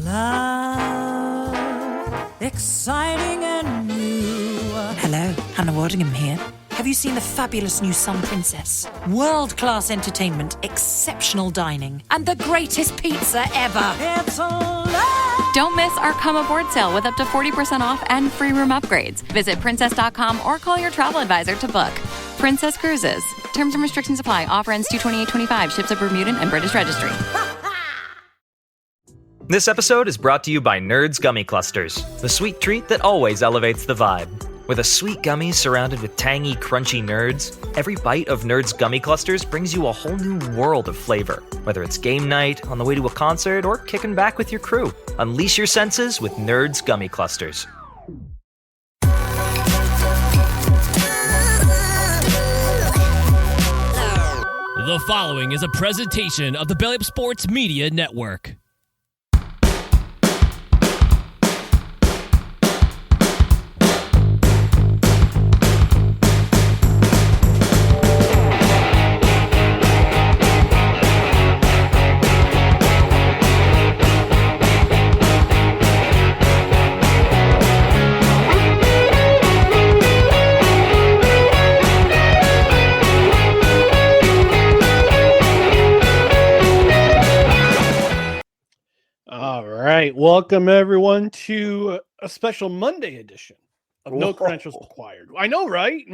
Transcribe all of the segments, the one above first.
Love, exciting and new. Hello, Hannah Waddingham here. Have you seen the fabulous new Sun Princess? World-class entertainment, exceptional dining, and the greatest pizza ever. It's a love. Don't miss our Come Aboard sale with up to 40% off and free room upgrades. Visit princess.com or call your travel advisor to book. Princess Cruises. Terms and restrictions apply. Offer ends 2/28/25. Ships are Bermudan and British Registry. This episode is brought to you by Nerds Gummy Clusters, the sweet treat that always elevates the vibe. With a sweet gummy surrounded with tangy, crunchy nerds, every bite of Nerds Gummy Clusters brings you a whole new world of flavor. Whether it's game night, on the way to a concert, or kicking back with your crew, unleash your senses with Nerds Gummy Clusters. The following is a presentation of the Belly Up Sports Media Network. All right, welcome everyone to a special Monday edition of No Credentials Required. I know, right?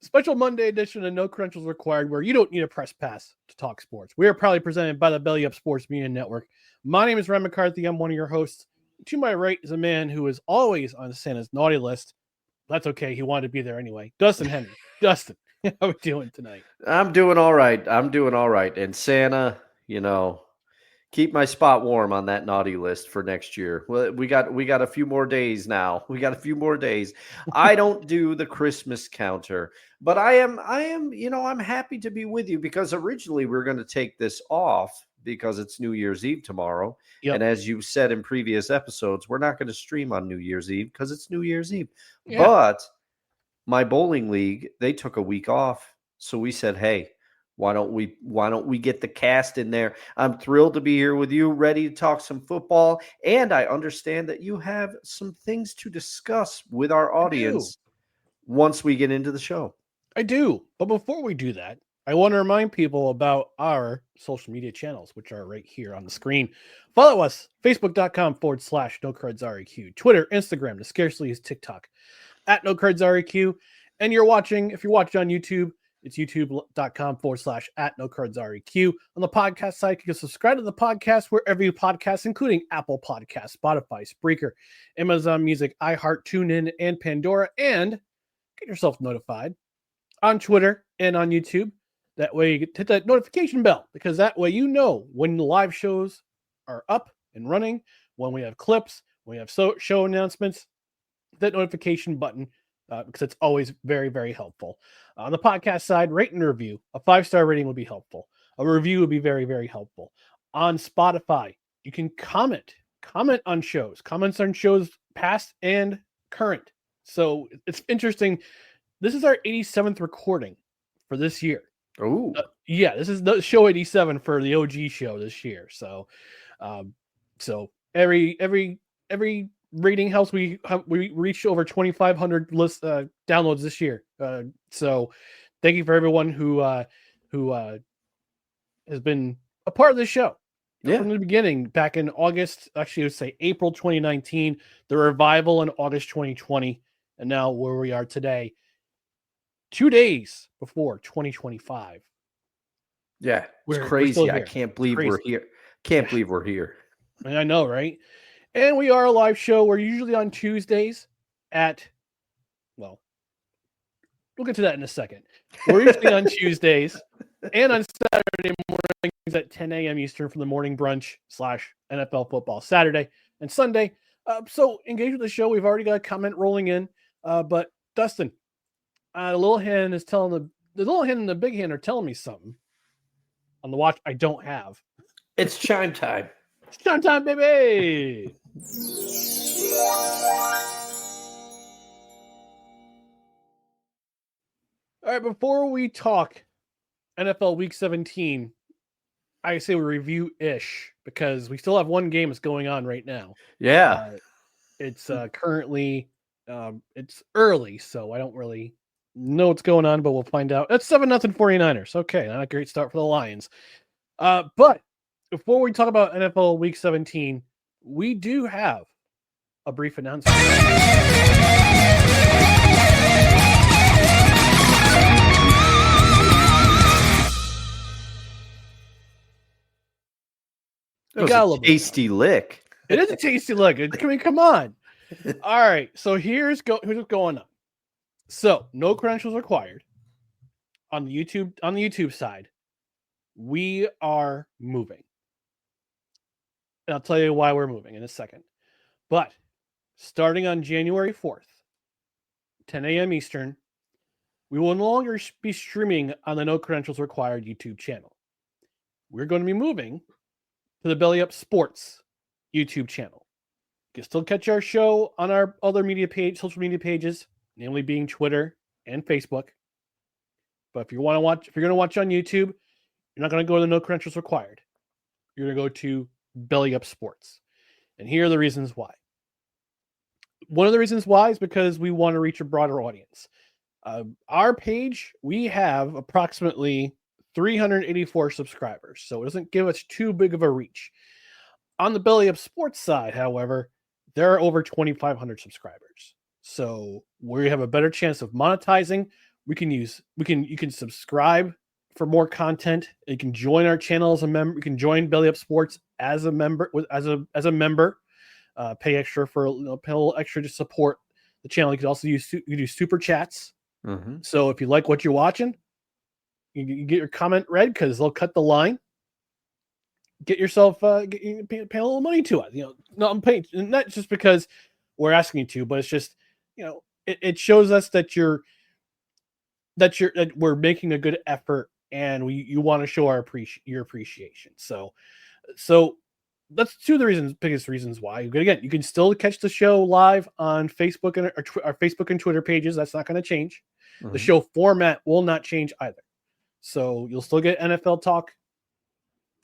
Special Monday edition of No Credentials Required, where you don't need a press pass to talk sports. We are proudly presented by the Belly Up Sports Media Network. My name is Ren McCarthy. I'm one of your hosts. To my right is a man who is always on Santa's naughty list. That's okay. He wanted to be there anyway. Dustin Henry. Dustin, how are we doing tonight? I'm doing all right. And Santa, keep my spot warm on that naughty list for next year. Well, we got a few more days now. I don't do the Christmas counter, but I'm happy to be with you because originally we were going to take this off because it's New Year's Eve tomorrow. Yep. And as you said in previous episodes, we're not going to stream on New Year's Eve because it's New Year's Eve. Yeah. But my bowling league, they took a week off. So we said, hey, why don't we get the cast in there? I'm thrilled to be here with you, ready to talk some football. And I understand that you have some things to discuss with our audience once we get into the show. I do. But before we do that, I want to remind people about our social media channels, which are right here on the screen. Follow us, facebook.com/NoCardsREQ, Twitter, Instagram, the scarcely is TikTok, @NoCardsREQ. And if you're watching on YouTube, it's youtube.com/@NoCardsREQ. On the podcast side, you can subscribe to the podcast wherever you podcast, including Apple Podcasts, Spotify, Spreaker, Amazon Music, iHeart, TuneIn, and Pandora. And get yourself notified on Twitter and on YouTube. That way you hit that notification bell, because that way you know when the live shows are up and running, when we have clips, when we have show announcements. That notification button, because it's always very, very helpful. On the podcast side, rate and review. A 5-star rating would be helpful. A review would be very, very helpful. On Spotify, you can comment on shows, comments on shows past and current. So it's interesting. This is our 87th recording for this year. Oh, this is the show 87 for the OG show this year. So, every rating helps. We reached over 2,500 downloads this year. So thank you for everyone who has been a part of this show from the beginning, back in August. Actually, I would say April 2019, the revival in August 2020, and now where we are today, 2 days before 2025. Yeah, it's crazy. I can't believe we're here. Believe we're here. I know, right? And we are a live show. We're usually on Tuesdays we'll get to that in a second. We're usually on Tuesdays and on Saturday mornings at 10 a.m. Eastern for the morning brunch / NFL football Saturday and Sunday. So engage with the show. We've already got a comment rolling in. But Dustin, the little hand is telling the little hand and the big hand are telling me something on the watch I don't have. It's chime time. It's chime time, baby. All right, before we talk NFL Week 17, I say we review-ish because we still have one game that's going on right now. Yeah. It's currently it's early, so I don't really know what's going on, but we'll find out. It's 7-0 49ers. Okay, not a great start for the Lions. But before we talk about NFL Week 17, we do have a brief announcement. It was a tasty lick. It is a tasty lick. I mean, come on. All right, so here's what's going on. So, no credentials required on the YouTube side. We are moving. And I'll tell you why we're moving in a second. But starting on January 4th, 10 a.m. Eastern, we will no longer be streaming on the No Credentials Required YouTube channel. We're going to be moving to the Belly Up Sports YouTube channel. You can still catch our show on our other social media pages, namely being Twitter and Facebook. But if you're going to watch on YouTube, you're not going to go to the No Credentials Required. You're going to go to Belly Up Sports. And here are the reasons why. One of the reasons why is because we want to reach a broader audience. Our page, we have approximately 384 subscribers, so it doesn't give us too big of a reach. On the Belly Up Sports side, however, there are over 2,500 subscribers. So we have a better chance of monetizing. You can subscribe for more content. You can join our channel as a member. You can join Belly Up Sports as a member, as a member. Pay extra pay a little extra to support the channel. You can also you do super chats. Mm-hmm. So if you like what you're watching, you get your comment read because they'll cut the line. Get yourself pay a little money to us. No, I'm paying not just because we're asking you to, but it's just it shows us that we're making a good effort and you want to show your appreciation. So that's two of the biggest reasons why. Again, you can still catch the show live on Facebook and our Facebook and Twitter pages. That's not going to change. Mm-hmm. The show format will not change either. So you'll still get NFL talk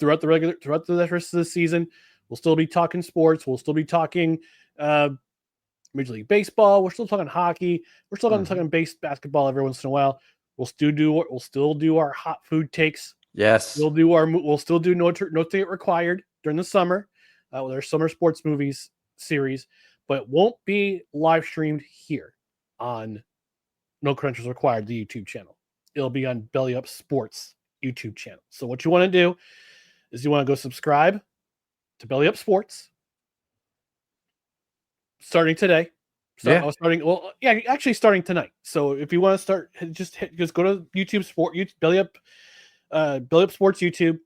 throughout the rest of the season. We'll still be talking sports. We'll still be talking Major League Baseball. We're still talking hockey. We're still talking basketball every once in a while. We'll still do our hot food takes. Yes. We'll still do no date required during the summer with our summer sports movies series, but it won't be live streamed here on No Credentials Required, the YouTube channel. It'll be on Belly Up Sports YouTube channel. So what you want to do is you want to go subscribe to Belly Up Sports starting today. Starting tonight. So if you want to start, just go to YouTube Belly Up Sports YouTube,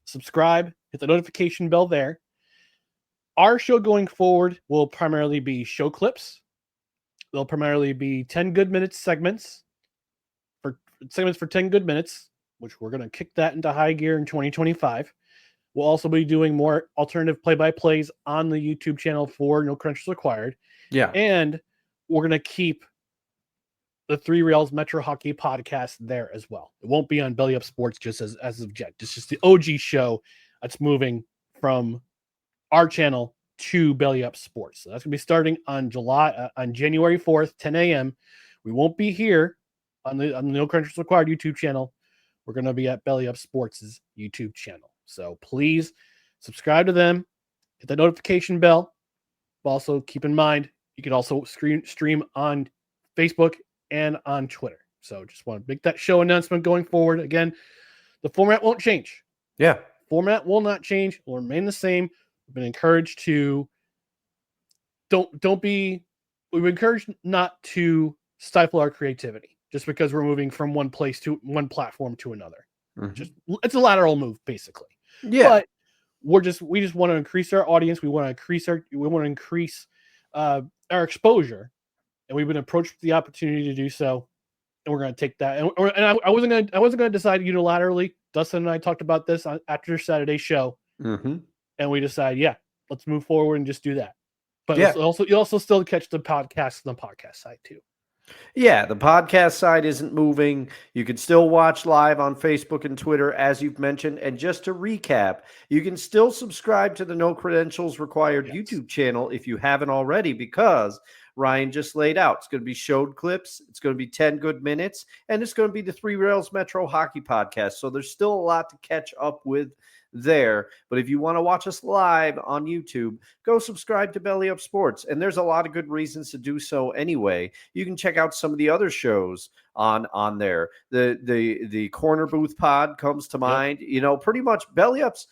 subscribe, hit the notification bell there. Our show going forward will primarily be show clips. They'll primarily be 10 good minutes segments for 10 good minutes, which we're going to kick that into high gear in 2025. We'll also be doing more alternative play-by-plays on the YouTube channel for No Credentials Required. Yeah. And we're going to keep the Three Rails Metro Hockey podcast there as well. It won't be on Belly Up Sports just as of yet. It's just the OG show that's moving from our channel to Belly Up Sports. So that's going to be starting on January 4th, 10 a.m. We won't be here on the No Credentials Required YouTube channel. We're going to be at Belly Up Sports' YouTube channel. So please subscribe to them, hit the notification bell. Also, keep in mind, you can also stream on Facebook and on Twitter. So just want to make that show announcement going forward. Again, the format won't change. Yeah. Format will not change. It will remain the same. We've been encouraged to we've been encouraged not to stifle our creativity just because we're moving from one platform to another. Mm-hmm. It's a lateral move, basically. Yeah. But we just want to increase our audience. We want to increase our exposure, and we've been approached with the opportunity to do so, and we're going to take that. And I wasn't going to decide unilaterally. Dustin and I talked about this after Saturday's show, and we decided, let's move forward and just do that. But you'll also still catch the podcast on the podcast side too. Yeah, the podcast side isn't moving. You can still watch live on Facebook and Twitter, as you've mentioned. And just to recap, you can still subscribe to the No Credentials Required Yes. YouTube channel if you haven't already, because Ryan just laid out it's going to be showed clips, it's going to be 10 good minutes, and it's going to be the Three Rails Metro Hockey Podcast. So there's still a lot to catch up with there. But if you want to watch us live on YouTube, go subscribe to Belly Up Sports. And there's a lot of good reasons to do so anyway. You can check out some of the other shows on there. The Corner Booth Pod comes to mind. You know, pretty much Belly Up's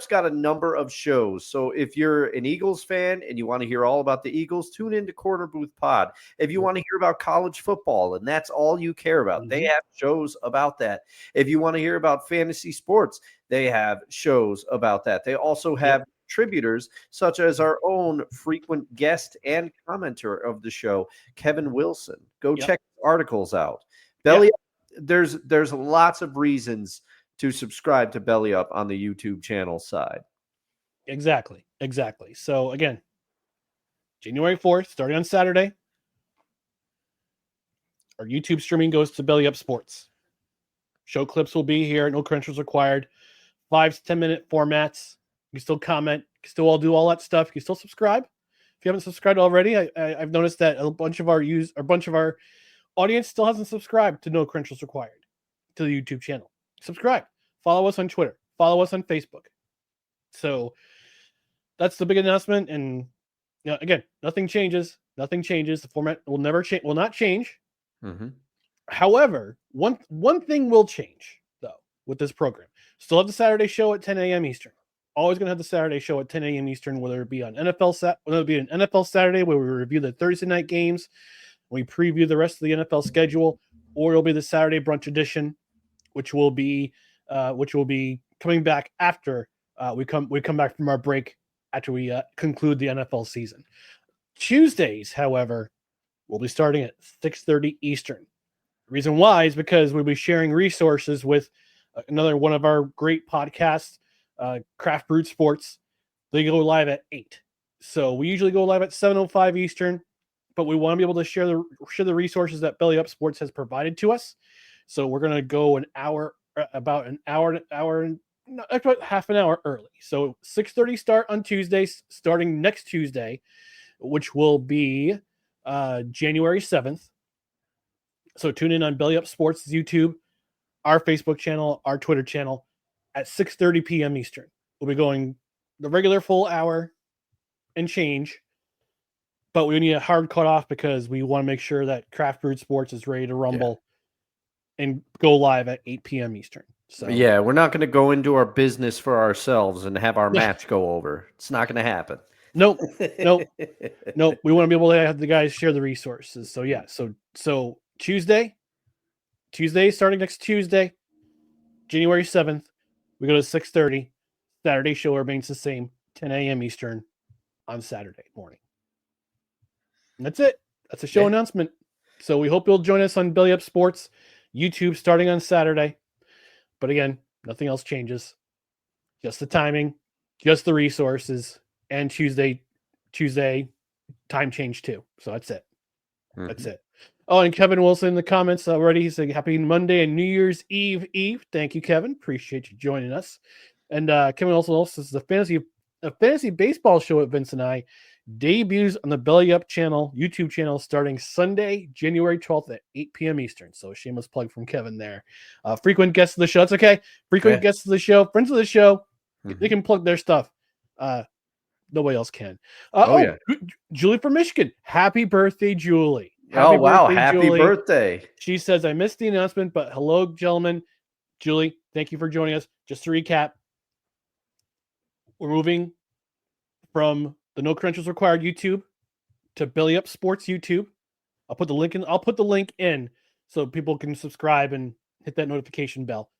got a number of shows. So if you're an Eagles fan and you want to hear all about the Eagles, tune into Corner Booth Pod. If you want to hear about college football and that's all you care about, they have shows about that. If you want to hear about fantasy sports, they have shows about that. They also have contributors such as our own frequent guest and commenter of the show, Kevin Wilson. Go check his articles out. Belly Up, there's lots of reasons to subscribe to Belly Up on the YouTube channel side. Exactly. So again, January 4th, starting on Saturday, our YouTube streaming goes to Belly Up Sports. Show clips will be here. No credentials required. 5 to 10 minute formats. You can still comment. You can still all do all that stuff. You can still subscribe. If you haven't subscribed already, I've noticed that a bunch of our audience still hasn't subscribed to No Credentials Required to the YouTube channel. Subscribe. Follow us on Twitter. Follow us on Facebook. So that's the big announcement. And again, nothing changes. The format will not change. Mm-hmm. However, one thing will change though with this program. Still have the Saturday show at 10 a.m. Eastern. Always going to have the Saturday show at 10 a.m. Eastern, whether it be on whether it be an NFL Saturday where we review the Thursday night games, we preview the rest of the NFL schedule, or it'll be the Saturday brunch edition, which will be coming back after we come back from our break after we conclude the NFL season. Tuesdays, however, will be starting at 6:30 Eastern. The reason why is because we'll be sharing resources with another one of our great podcasts, Craft Brewed Sports. They go live at 8. So we usually go live at 7:05 Eastern, but we want to be able to share the resources that Belly Up Sports has provided to us. So we're going to go about half an hour early. So 6:30 start on Tuesday, starting next Tuesday, which will be January 7th. So tune in on Belly Up Sports YouTube, our Facebook channel, our Twitter channel at 6:30 p.m. Eastern. We'll be going the regular full hour and change, but we need a hard cutoff because we want to make sure that Craft Brewed Sports is ready to rumble and go live at 8 p.m. Eastern. So yeah, we're not going to go into our business for ourselves and have our match go over. It's not going to happen. Nope. We want to be able to have the guys share the resources. So yeah, so Tuesday starting next Tuesday, January 7th, we go to 6:30. Saturday show remains the same, 10 a.m. Eastern on Saturday morning. And that's it. That's a show announcement. So we hope you'll join us on Belly Up Sports YouTube starting on Saturday. But again, nothing else changes. Just the timing, just the resources, and Tuesday time change too. So that's it. Mm-hmm. That's it. Oh, and Kevin Wilson in the comments already. He's saying happy Monday and New Year's Eve. Thank you, Kevin. Appreciate you joining us. And Kevin also says the fantasy baseball show at Vince and I debuts on the Belly Up channel, YouTube channel, starting Sunday, January 12th at 8 p.m. Eastern. So shameless plug from Kevin there. Frequent guests of the show. It's okay. Frequent guests of the show, friends of the show. Mm-hmm. They can plug their stuff. Nobody else can. Julie from Michigan. Happy birthday, Julie. Happy birthday. She says, I missed the announcement, but hello, gentlemen. Julie, thank you for joining us. Just to recap, we're moving from the No Credentials Required YouTube to Belly Up Sports YouTube. I'll put the link in so people can subscribe and hit that notification bell.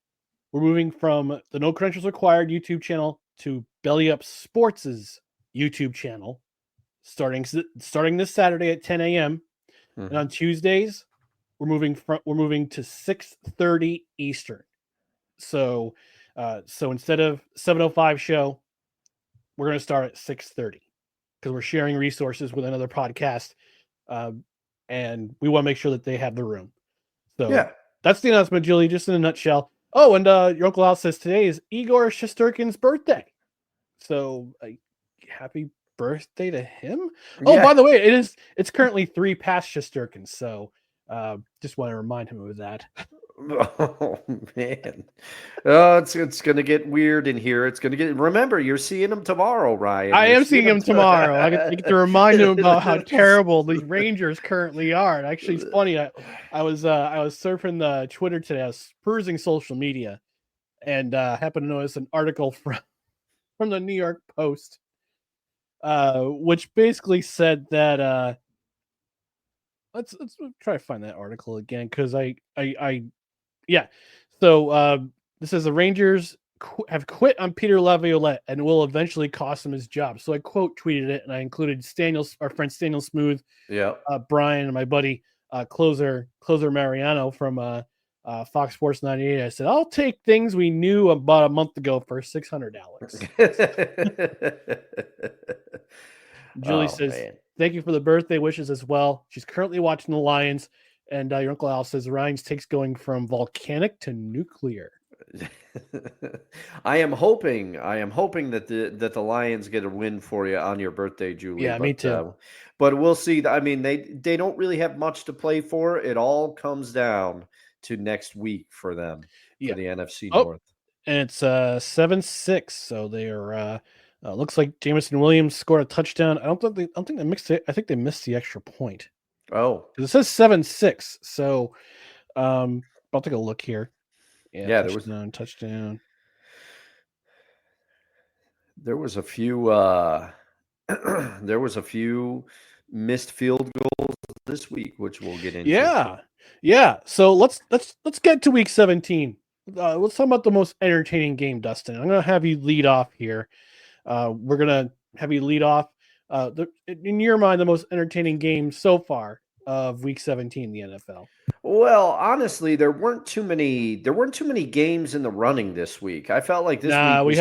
We're moving from the No Credentials Required YouTube channel to Belly Up Sports' YouTube channel starting this Saturday at 10 a.m. Mm-hmm. And on Tuesdays, we're moving to 6:30 Eastern. So instead of 7:05 show, we're going to start at 6:30 because we're sharing resources with another podcast, and we want to make sure that they have the room. So Yeah. that's the announcement, Julie, just in a nutshell. Oh, and your Uncle Al says today is Igor Shesterkin's birthday. So happy birthday to him. Oh, Yeah. by the way, it's currently 3 past Shesterkin. So just want to remind him of that. Oh man, oh, it's gonna get weird in here. It's gonna get. Remember, you're seeing him tomorrow, Ryan. I You're am seeing him tomorrow. I get to remind him about how terrible the Rangers currently are. And actually, it's funny. I was surfing the Twitter today. I was perusing social media, and happened to notice an article from the New York Post, which basically said that let's try to find that article again, because yeah. So this says the Rangers have quit on Peter Laviolette and will eventually cost him his job. So I quote tweeted it, and I included our friend Daniel Smooth, Yeah. Brian, and my buddy closer Mariano from Fox Sports 98. I said, I'll take things we knew about a month ago for $600. Julie says, man. thank you for the birthday wishes as well. She's currently watching the Lions. And your Uncle Al says Ryan's takes going from volcanic to nuclear. I am hoping that the Lions get a win for you on your birthday, Julie. Yeah, me too. But we'll see. I mean, they don't really have much to play for. It all comes down to next week for them, for the NFC North. And it's 7-6. So they are. Looks like Jameson Williams scored a touchdown. I don't think they mixed it. I think they missed the extra point. Oh, it says 7-6. So I'll take a look here. Yeah, there was no touchdown. There was a few missed field goals this week, which we'll get into. Yeah. So let's get to week 17. Let's talk about the most entertaining game, Dustin. I'm gonna have you lead off here. We're gonna have you lead off. In your mind, the most entertaining game so far of week 17 in the NFL. Well, honestly, there weren't too many games in the running this week. I felt like this week was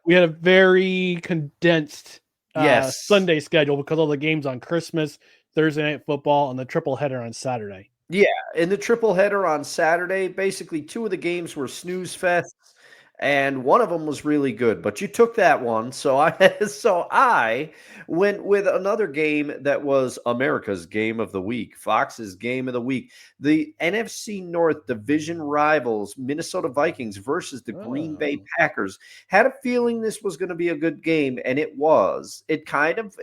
we had a very condensed yes. Sunday schedule because of the games on Christmas, Thursday night football, and the triple header on Saturday. Yeah, in the triple header on Saturday, basically 2 of the games were snooze fests, and one of them was really good. But you took that one, so I went with another game that was America's Game of the Week, Fox's Game of the Week. The NFC North division rivals, Minnesota Vikings versus the Green Bay Packers. Had a feeling this was going to be a good game, and it was. It kind of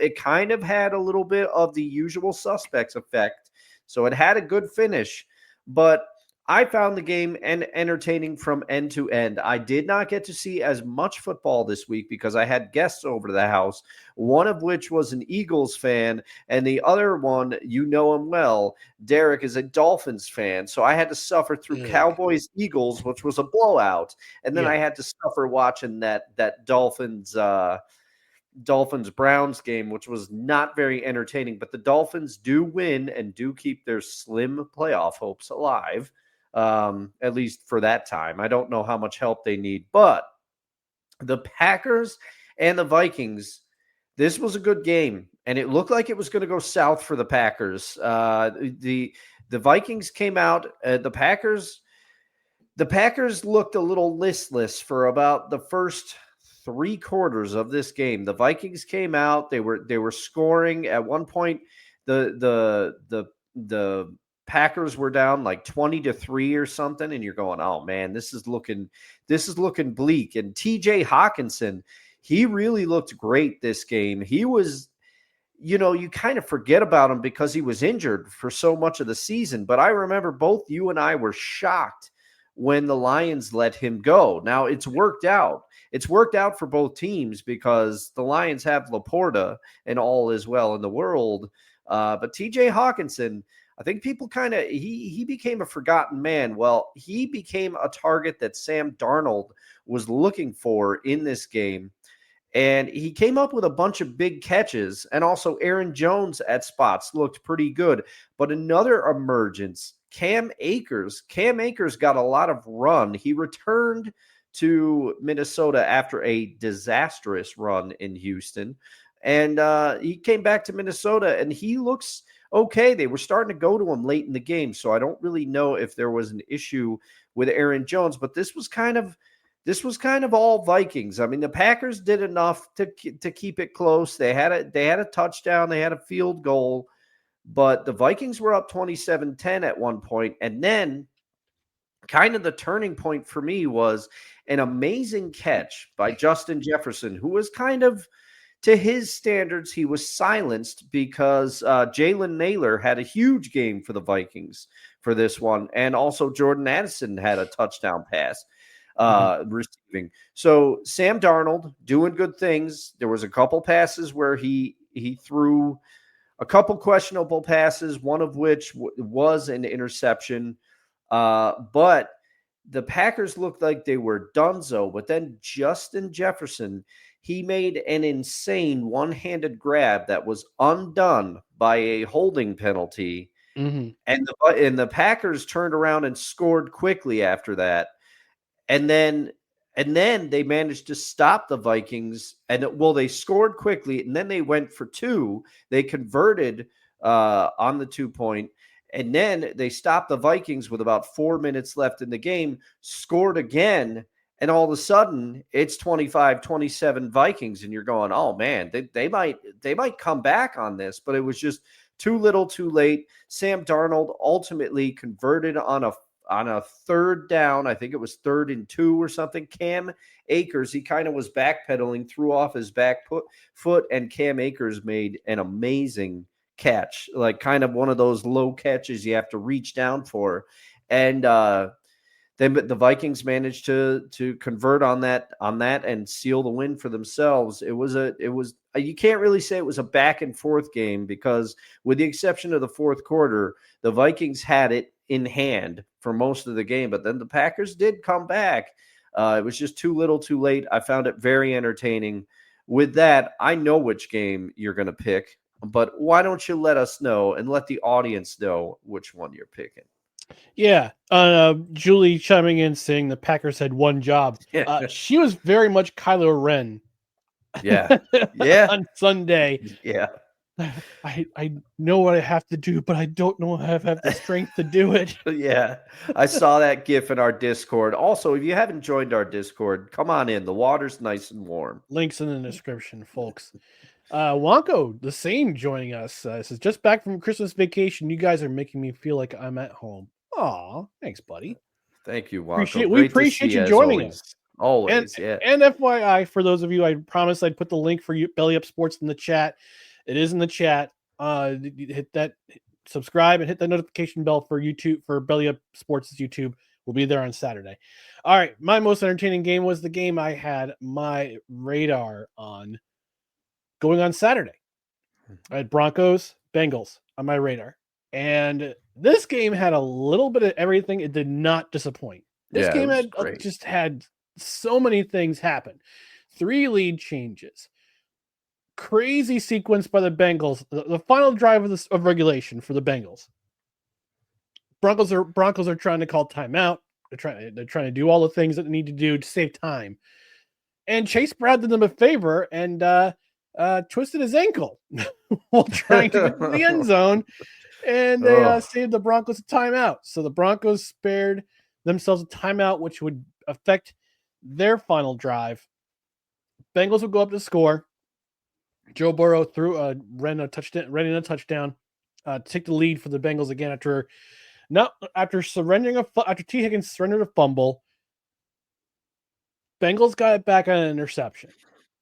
had a little bit of the usual suspects effect, so it had a good finish, but I found the game entertaining from end to end. I did not get to see as much football this week because I had guests over to the house, one of which was an Eagles fan, and the other one, you know him well, Derek, is a Dolphins fan. So I had to suffer through Cowboys-Eagles, which was a blowout, and then I had to suffer watching that Dolphins-Browns game, which was not very entertaining. But the Dolphins do win and do keep their slim playoff hopes alive. At least for that time. I don't know how much help they need, but the Packers and the Vikings, this was a good game, and it looked like it was going to go south for the Packers. The Vikings came out, the Packers looked a little listless for about the first 3 quarters of this game. The Vikings came out, they were scoring at one point. The Packers were down like 20-3 or something, and you're going, oh man, this is looking bleak. And TJ Hawkinson, he really looked great this game. He was, you kind of forget about him because he was injured for so much of the season. But I remember both you and I were shocked when the Lions let him go. Now it's worked out. It's worked out for both teams because the Lions have Laporta and all is well in the world. But TJ Hawkinson, I think people he became a forgotten man. Well, he became a target that Sam Darnold was looking for in this game. And he came up with a bunch of big catches, and also Aaron Jones at spots looked pretty good. But another emergence, Cam Akers. Cam Akers got a lot of run. He returned to Minnesota after a disastrous run in Houston. And he came back to Minnesota, and he looks okay. They were starting to go to him late in the game, so I don't really know if there was an issue with Aaron Jones, but this was kind of all Vikings. I mean, the Packers did enough to keep it close. They had a touchdown, they had a field goal, but the Vikings were up 27-10 at one point, and then kind of the turning point for me was an amazing catch by Justin Jefferson, who was kind of, to his standards, he was silenced because Jalen Naylor had a huge game for the Vikings for this one, and also Jordan Addison had a touchdown pass receiving. So Sam Darnold doing good things. There was a couple passes where he threw a couple questionable passes, one of which was an interception. But the Packers looked like they were donezo. But then Justin Jefferson, he made an insane one-handed grab that was undone by a holding penalty. Mm-hmm. And the Packers turned around and scored quickly after that. And then they managed to stop the Vikings. And they scored quickly, and then they went for two. They converted on the 2-point. And then they stopped the Vikings with about 4 minutes left in the game, scored again, and all of a sudden it's 25-27 Vikings, and you're going, oh man, they might come back on this, but it was just too little, too late. Sam Darnold ultimately converted on a third down. I think it was 3rd and 2 or something. Cam Akers, he kind of was backpedaling, threw off his back foot, and Cam Akers made an amazing catch, like kind of one of those low catches you have to reach down for. And then the Vikings managed to convert on that and seal the win for themselves. It was you can't really say it was a back and forth game, because with the exception of the fourth quarter, the Vikings had it in hand for most of the game, but then the Packers did come back. It was just too little, too late. I found it very entertaining. With that, I know which game you're going to pick, but why don't you let us know and let the audience know which one you're picking? Yeah. Julie chiming in saying the Packers had one job. She was very much Kylo Ren. Yeah. Yeah. On Sunday. Yeah. I know what I have to do, but I don't know if I have the strength to do it. Yeah. I saw that GIF in our Discord. Also, if you haven't joined our Discord, come on in. The water's nice and warm. Links in the description, folks. Wonko, the same, joining us. Says, just back from Christmas vacation. You guys are making me feel like I'm at home. Aw, thanks, buddy. Thank you, Wonko. We appreciate you joining us. Always, yeah. And FYI, for those of you, I promised I'd put the link for you, Belly Up Sports, in the chat. It is in the chat. Hit that subscribe and hit that notification bell for YouTube, for Belly Up Sports' YouTube. We'll be there on Saturday. All right, my most entertaining game was the game I had my radar on going on Saturday. I had Broncos, Bengals on my radar. And this game had a little bit of everything. It did not disappoint. This game had so many things happen. 3 lead changes. Crazy sequence by the Bengals. The final drive of regulation for the Bengals. Broncos are trying to call timeout. They're trying to do all the things that they need to do to save time. And Chase Brown did them a favor and twisted his ankle while trying to get to the end zone. And they saved the Broncos a timeout. So the Broncos spared themselves a timeout, which would affect their final drive. Bengals would go up to score. Joe Burrow ran in a touchdown, take the lead for the Bengals again after T. Higgins surrendered a fumble. Bengals got it back on an interception,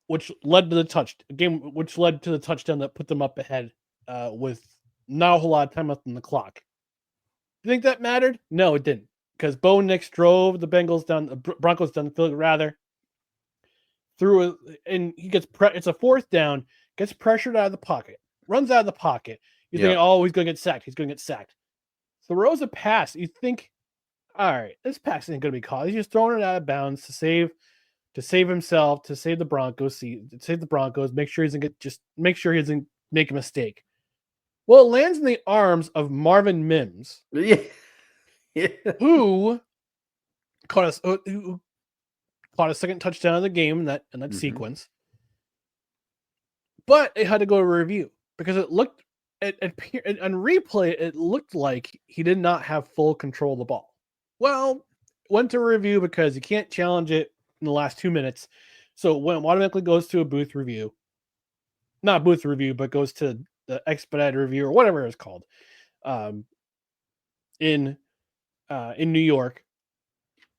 which led to the touchdown that put them up ahead with not a whole lot of time left on the clock. You think that mattered? No, it didn't, because Bo Nix drove the Broncos down the field, rather. And he gets it's a fourth down, gets pressured out of the pocket, runs out of the pocket. You're thinking, oh, he's going to get sacked. He's going to get sacked. Throws a pass. You think, all right, this pass isn't going to be caught. He's just throwing it out of bounds to save himself, to save the Broncos, make sure he doesn't make a mistake. Well, it lands in the arms of Marvin Mims, who caught a second touchdown of the game in that sequence. but it had to go to review because it looked on replay. It looked like he did not have full control of the ball. Well, went to review because you can't challenge it in the last 2 minutes, so it automatically goes to a booth review. Not booth review, but goes to the expedited review or whatever it's called. In New York,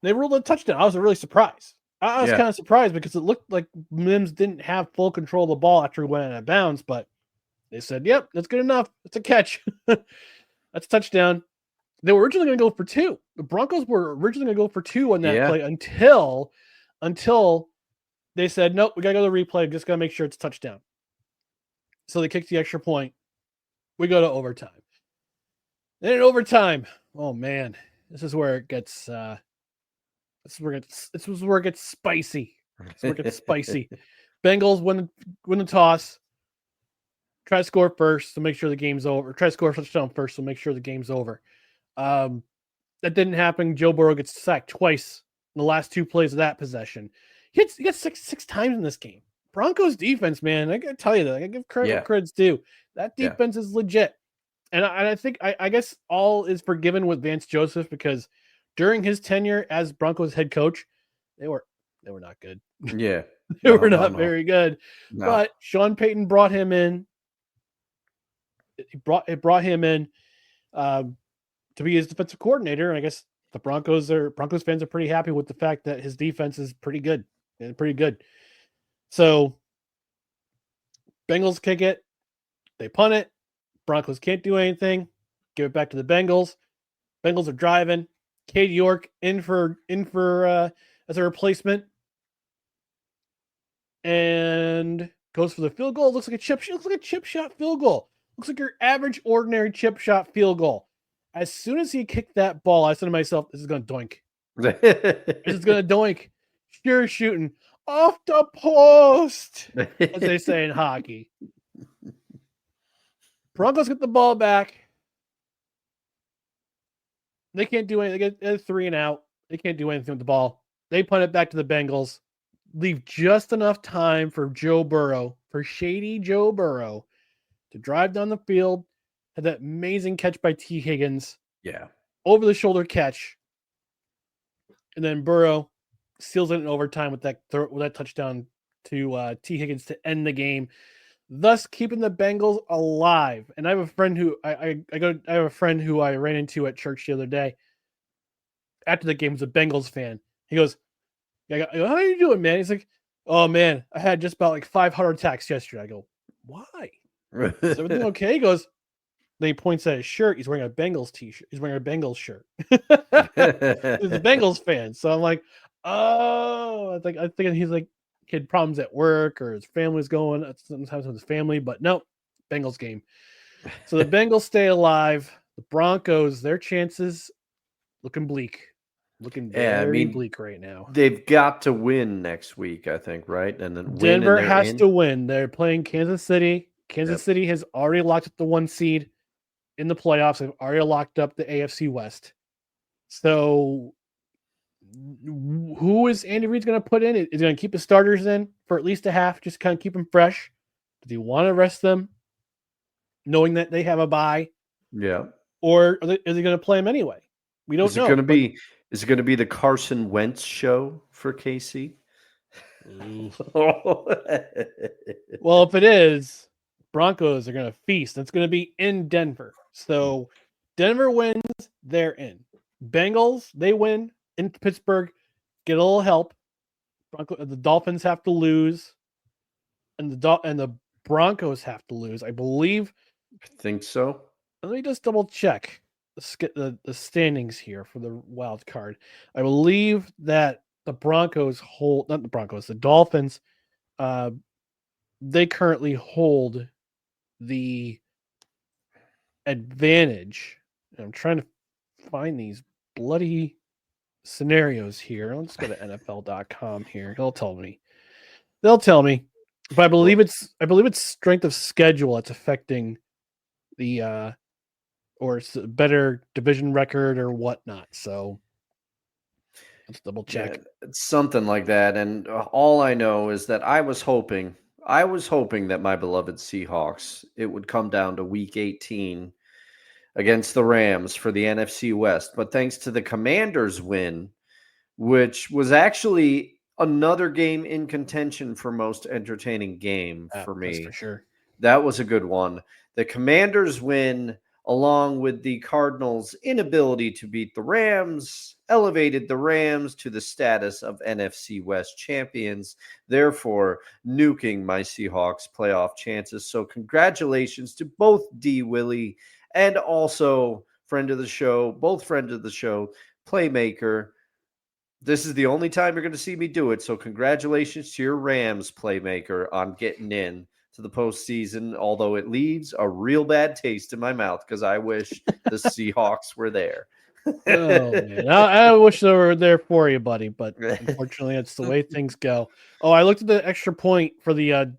they ruled a touchdown. I was really surprised. I was kind of surprised because it looked like Mims didn't have full control of the ball after he went out of bounds, but they said, "Yep, that's good enough. It's a catch. That's a touchdown." They were originally going to go for 2. The Broncos were originally going to go for 2 on that play until they said, "Nope, we got to go to the replay. Just got to make sure it's a touchdown." So they kicked the extra point. We go to overtime. Then in overtime, oh man, this is where it gets this is where it gets spicy. This is where it gets spicy. Bengals win the toss. Try to score first to make sure the game's over. Try to score a touchdown first to make sure the game's over. That didn't happen. Joe Burrow gets sacked twice in the last 2 plays of that possession. He gets six times in this game. Broncos defense, man, I gotta tell you that. I give credit where credit's due. That defense is legit. And I think I guess all is forgiven with Vance Joseph because during his tenure as Broncos head coach, they were not good. Yeah. They were not very good. No. But Sean Payton brought him in. It brought him in to be his defensive coordinator. And I guess the Broncos fans are pretty happy with the fact that his defense is pretty good. And pretty good. So Bengals kick it. They punt it. Broncos can't do anything. Give it back to the Bengals. Bengals are driving. Cade York in for as a replacement, and goes for the field goal. Looks like a chip shot field goal. Looks like your average, ordinary chip shot field goal. As soon as he kicked that ball, I said to myself, "This is going to doink. This is going to doink." Sure shooting off the post, as they say in hockey. Broncos get the ball back. They can't do anything. They get 3 and out. They can't do anything with the ball. They punt it back to the Bengals. Leave just enough time for shady Joe Burrow, to drive down the field. Had that amazing catch by T. Higgins. Yeah. Over the shoulder catch. And then Burrow seals it in overtime with that touchdown to T. Higgins to end the game, thus keeping the Bengals alive. And I have a friend who I have a friend who I ran into at church the other day. After the game, was a Bengals fan. He goes, "How are you doing, man?" He's like, "Oh man, I had just about like 5 heart attacks yesterday." I go, "Why? Is everything okay?" He goes, then he points at his shirt. He's wearing a Bengals t-shirt. He's wearing a Bengals shirt. He's a Bengals fan. So I'm like, oh, I think he's like, he had problems at work or his family's going sometimes with his family, but no, Bengals game. So the Bengals stay alive. The Broncos, their chances looking bleak. Looking very bleak right now. They've got to win next week, I think, right? And then Denver has to win. They're playing Kansas City. Kansas City has already locked up the 1 seed in the playoffs. They've already locked up the AFC West. So who is Andy Reid's going to put in? Is he going to keep his starters in for at least a half, just kind of keep them fresh? Does he want to rest them, knowing that they have a bye? Yeah. Or is he going to play them anyway? We don't know. Is it going to be the Carson Wentz show for KC? Well, if it is, Broncos are going to feast. It's going to be in Denver. So Denver wins, they're in. Bengals, they win in Pittsburgh, get a little help. The Dolphins have to lose, and the Broncos have to lose. I believe. I think so. Let me just double check the standings here for the wild card. I believe that the Dolphins, they currently hold the advantage. I'm trying to find these bloody scenarios here. Let's go to NFL.com here. They'll tell me. But I believe it's strength of schedule that's affecting the or it's a better division record or whatnot. So let's double check. Yeah, it's something like that. And all I know is that I was hoping I was hoping that my beloved Seahawks, it would come down to week 18 against the Rams for the NFC West. But thanks to the Commanders win, which was actually another game in contention for most entertaining game for me. That's for sure. That was a good one. The Commanders win, along with the Cardinals' inability to beat the Rams, elevated the Rams to the status of NFC West champions, therefore nuking my Seahawks playoff chances. So congratulations to both D. Willie and also friend of the show, both friends of the show, Playmaker. This is the only time you're going to see me do it. So congratulations to your Rams, Playmaker, on getting in to the postseason, although it leaves a real bad taste in my mouth because I wish the Seahawks were there. Oh, man. I wish they were there for you, buddy, but unfortunately, that's the way things go. Oh, I looked at the extra point for the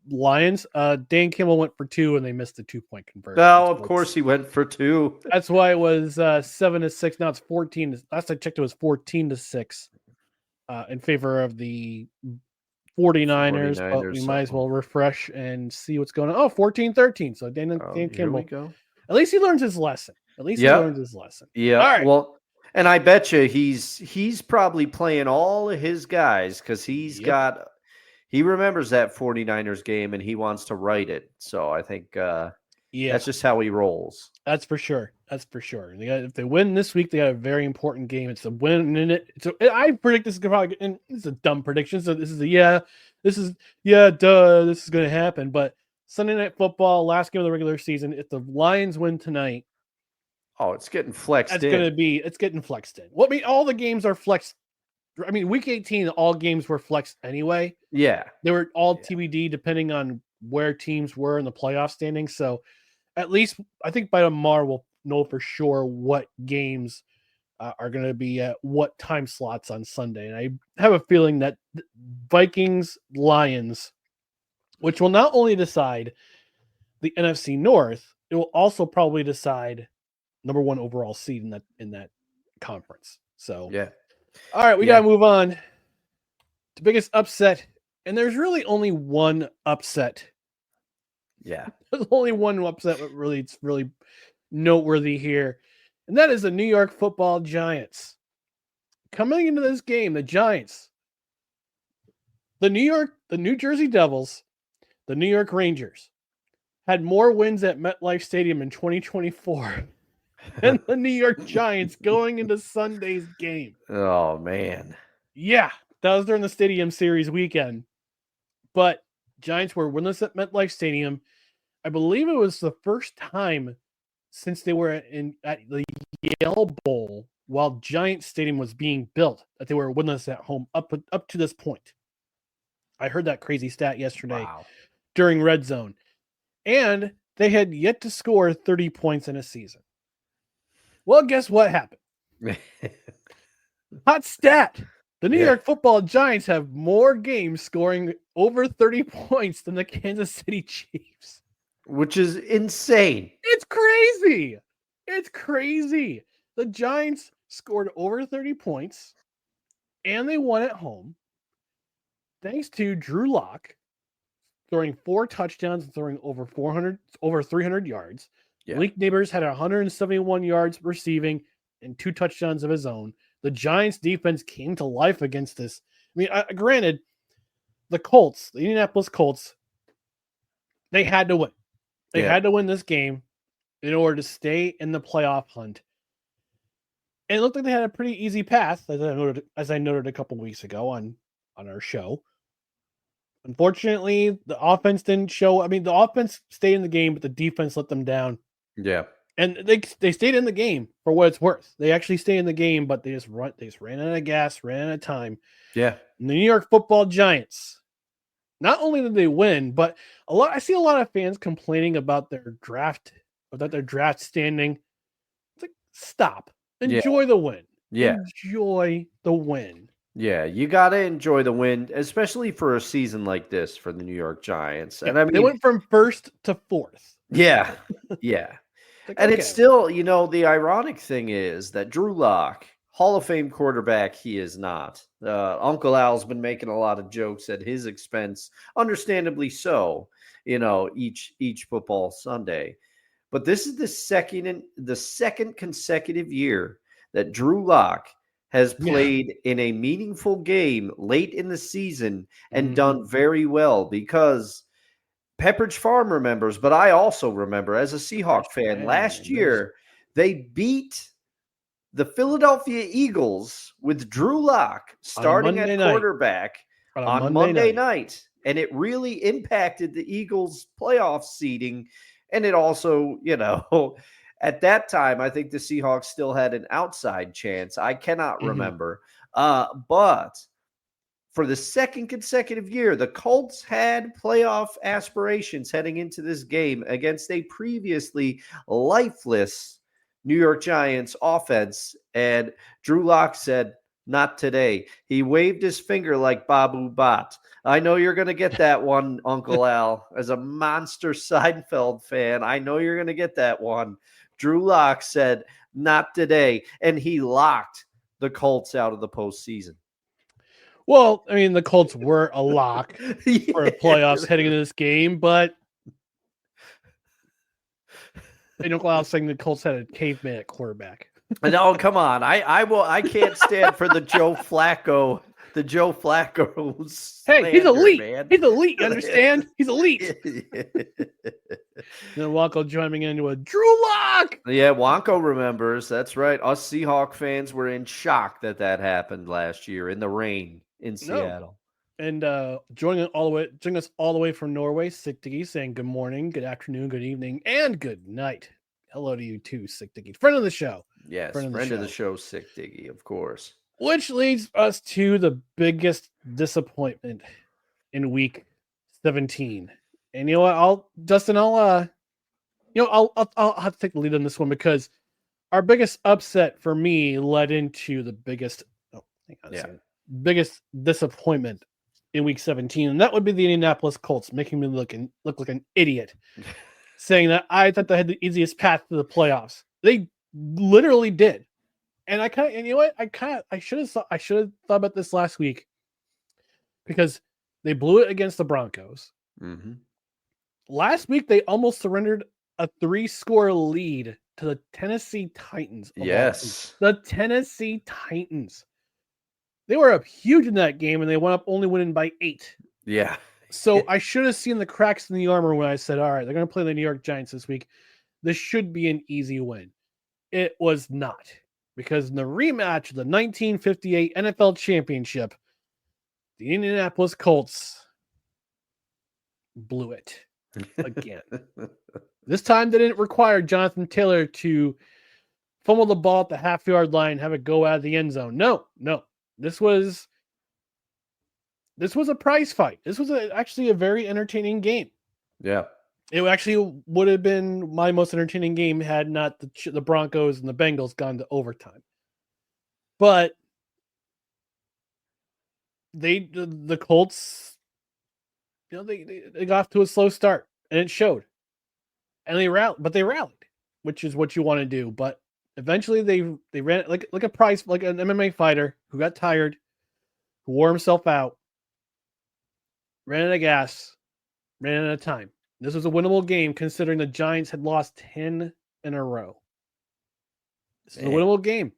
Lions. Dan Kimmel went for 2, and they missed the 2-point conversion. Oh, of course he went for 2. That's why it was 7-6. Now it's 14. Last I checked, it was 14-6 in favor of the 49ers. But we might as well refresh and see what's going on. Oh, 14-13. So Dan Kimmel. Here we go. At least he learns his lesson. He learns his lesson. Yeah. All right. Well, and I bet you he's probably playing all of his guys because he remembers that 49ers game and he wants to write it. So I think that's just how he rolls. That's for sure. If they win this week, they got a very important game. It's a win in it. I predict this is probably, and it's a dumb prediction. So this is this is going to happen. But Sunday Night Football, last game of the regular season. If the Lions win tonight, it's getting flexed. It's getting flexed in. Well, I mean, all the games are flexed. I mean, week 18, all games were flexed anyway. Yeah, they were all TBD depending on where teams were in the playoff standings. So, at least I think by tomorrow we'll know for sure what games are going to be at what time slots on Sunday. And I have a feeling that Vikings Lions, which will not only decide the NFC North, it will also probably decide number 1 overall seed in that conference. So yeah. All right, we got to move on to biggest upset. And there's really only one upset. Yeah. There's only one upset that it's really noteworthy here. And that is the New York Football Giants. Coming into this game, the Giants, the New Jersey Devils, the New York Rangers had more wins at MetLife Stadium in 2024 than the New York Giants going into Sunday's game. Oh, man. Yeah, that was during the Stadium Series weekend. But Giants were winless at MetLife Stadium. I believe it was the first time since they were at the Yale Bowl while Giant Stadium was being built that they were winless at home up to this point. I heard that crazy stat yesterday during Red Zone. And they had yet to score 30 points in a season. Well, guess what happened? Hot stat. The New York Football Giants have more games scoring over 30 points than the Kansas City Chiefs. Which is insane. It's crazy. The Giants scored over 30 points, and they won at home, thanks to Drew Lock throwing 4 touchdowns and throwing over 300 yards. Yeah. Malik Neighbors had 171 yards receiving and 2 touchdowns of his own. The Giants defense came to life against this. I mean, granted, the Indianapolis Colts, they had to win. They had to win this game in order to stay in the playoff hunt. And it looked like they had a pretty easy path, as I noted a couple weeks ago on our show. Unfortunately, the offense didn't show. I mean, the offense stayed in the game, but the defense let them down. Yeah. And they stayed in the game for what it's worth. They actually stayed in the game, but they just ran out of gas, ran out of time. Yeah. And the New York Football Giants, not only did they win, but I see a lot of fans complaining about their draft standing. It's like, stop. Enjoy the win. Yeah. Enjoy the win. Yeah, you got to enjoy the win, especially for a season like this for the New York Giants. And I mean, they went from 1st to 4th. Yeah. Yeah. And it's still, the ironic thing is that Drew Lock, Hall of Fame quarterback, he is not. Uncle Al's been making a lot of jokes at his expense, understandably so, each football Sunday. But this is the second consecutive year that Drew Lock has played in a meaningful game late in the season and done very well, because Pepperidge Farm remembers, but I also remember as a Seahawk fan, last year they beat the Philadelphia Eagles with Drew Lock starting at quarterback on Monday night. And it really impacted the Eagles' playoff seeding. And it also, at that time, I think the Seahawks still had an outside chance. I cannot remember. But for the second consecutive year, the Colts had playoff aspirations heading into this game against a previously lifeless New York Giants offense. And Drew Lock said, not today. He waved his finger like Babu Bot. I know you're going to get that one, Uncle Al. As a monster Seinfeld fan, I know you're going to get that one. Drew Lock said, not today. And he locked the Colts out of the postseason. Well, I mean, the Colts were a lock for playoffs heading into this game, but Uncle Al saying the Colts had a caveman at quarterback. No, come on. I can't stand for the Joe Flacco. The Joe Flacco. Hey, he's elite. Man. He's elite. You understand? He's elite. Then Wonko joining into a Drew Lock. Yeah, Wonko remembers. That's right. Us Seahawk fans were in shock that happened last year in the rain in Seattle. And joining us all the way from Norway, Sikdigi, saying good morning, good afternoon, good evening, and good night. Hello to you too, Sikdigi. Friend of the show. Yes, friend of the show, Sikdigi, of course. Which leads us to the biggest disappointment in week 17. And you know what? I'll have to take the lead on this one, because our biggest upset for me led into the biggest disappointment in week 17, and that would be the Indianapolis Colts, making me look like an idiot, saying that I thought they had the easiest path to the playoffs. They literally did. And I should have thought about this last week, because they blew it against the Broncos. Mm-hmm. Last week, they almost surrendered a 3-score lead to the Tennessee Titans. Yes. The Tennessee Titans. They were up huge in that game, and they went up only winning by 8. Yeah. So I should have seen the cracks in the armor when I said, all right, they're going to play the New York Giants this week. This should be an easy win. It was not. Because in the rematch of the 1958 NFL Championship, the Indianapolis Colts blew it again. This time they didn't require Jonathan Taylor to fumble the ball at the half-yard line and have it go out of the end zone. No. This was a prize fight. This was actually a very entertaining game. Yeah. It actually would have been my most entertaining game had not the Broncos and the Bengals gone to overtime. But the Colts, they got off to a slow start, and it showed. And they rallied, which is what you want to do. But eventually they ran like an MMA fighter who got tired, who wore himself out, ran out of gas, ran out of time. This was a winnable game, considering the Giants had lost 10 in a row. This is a winnable game.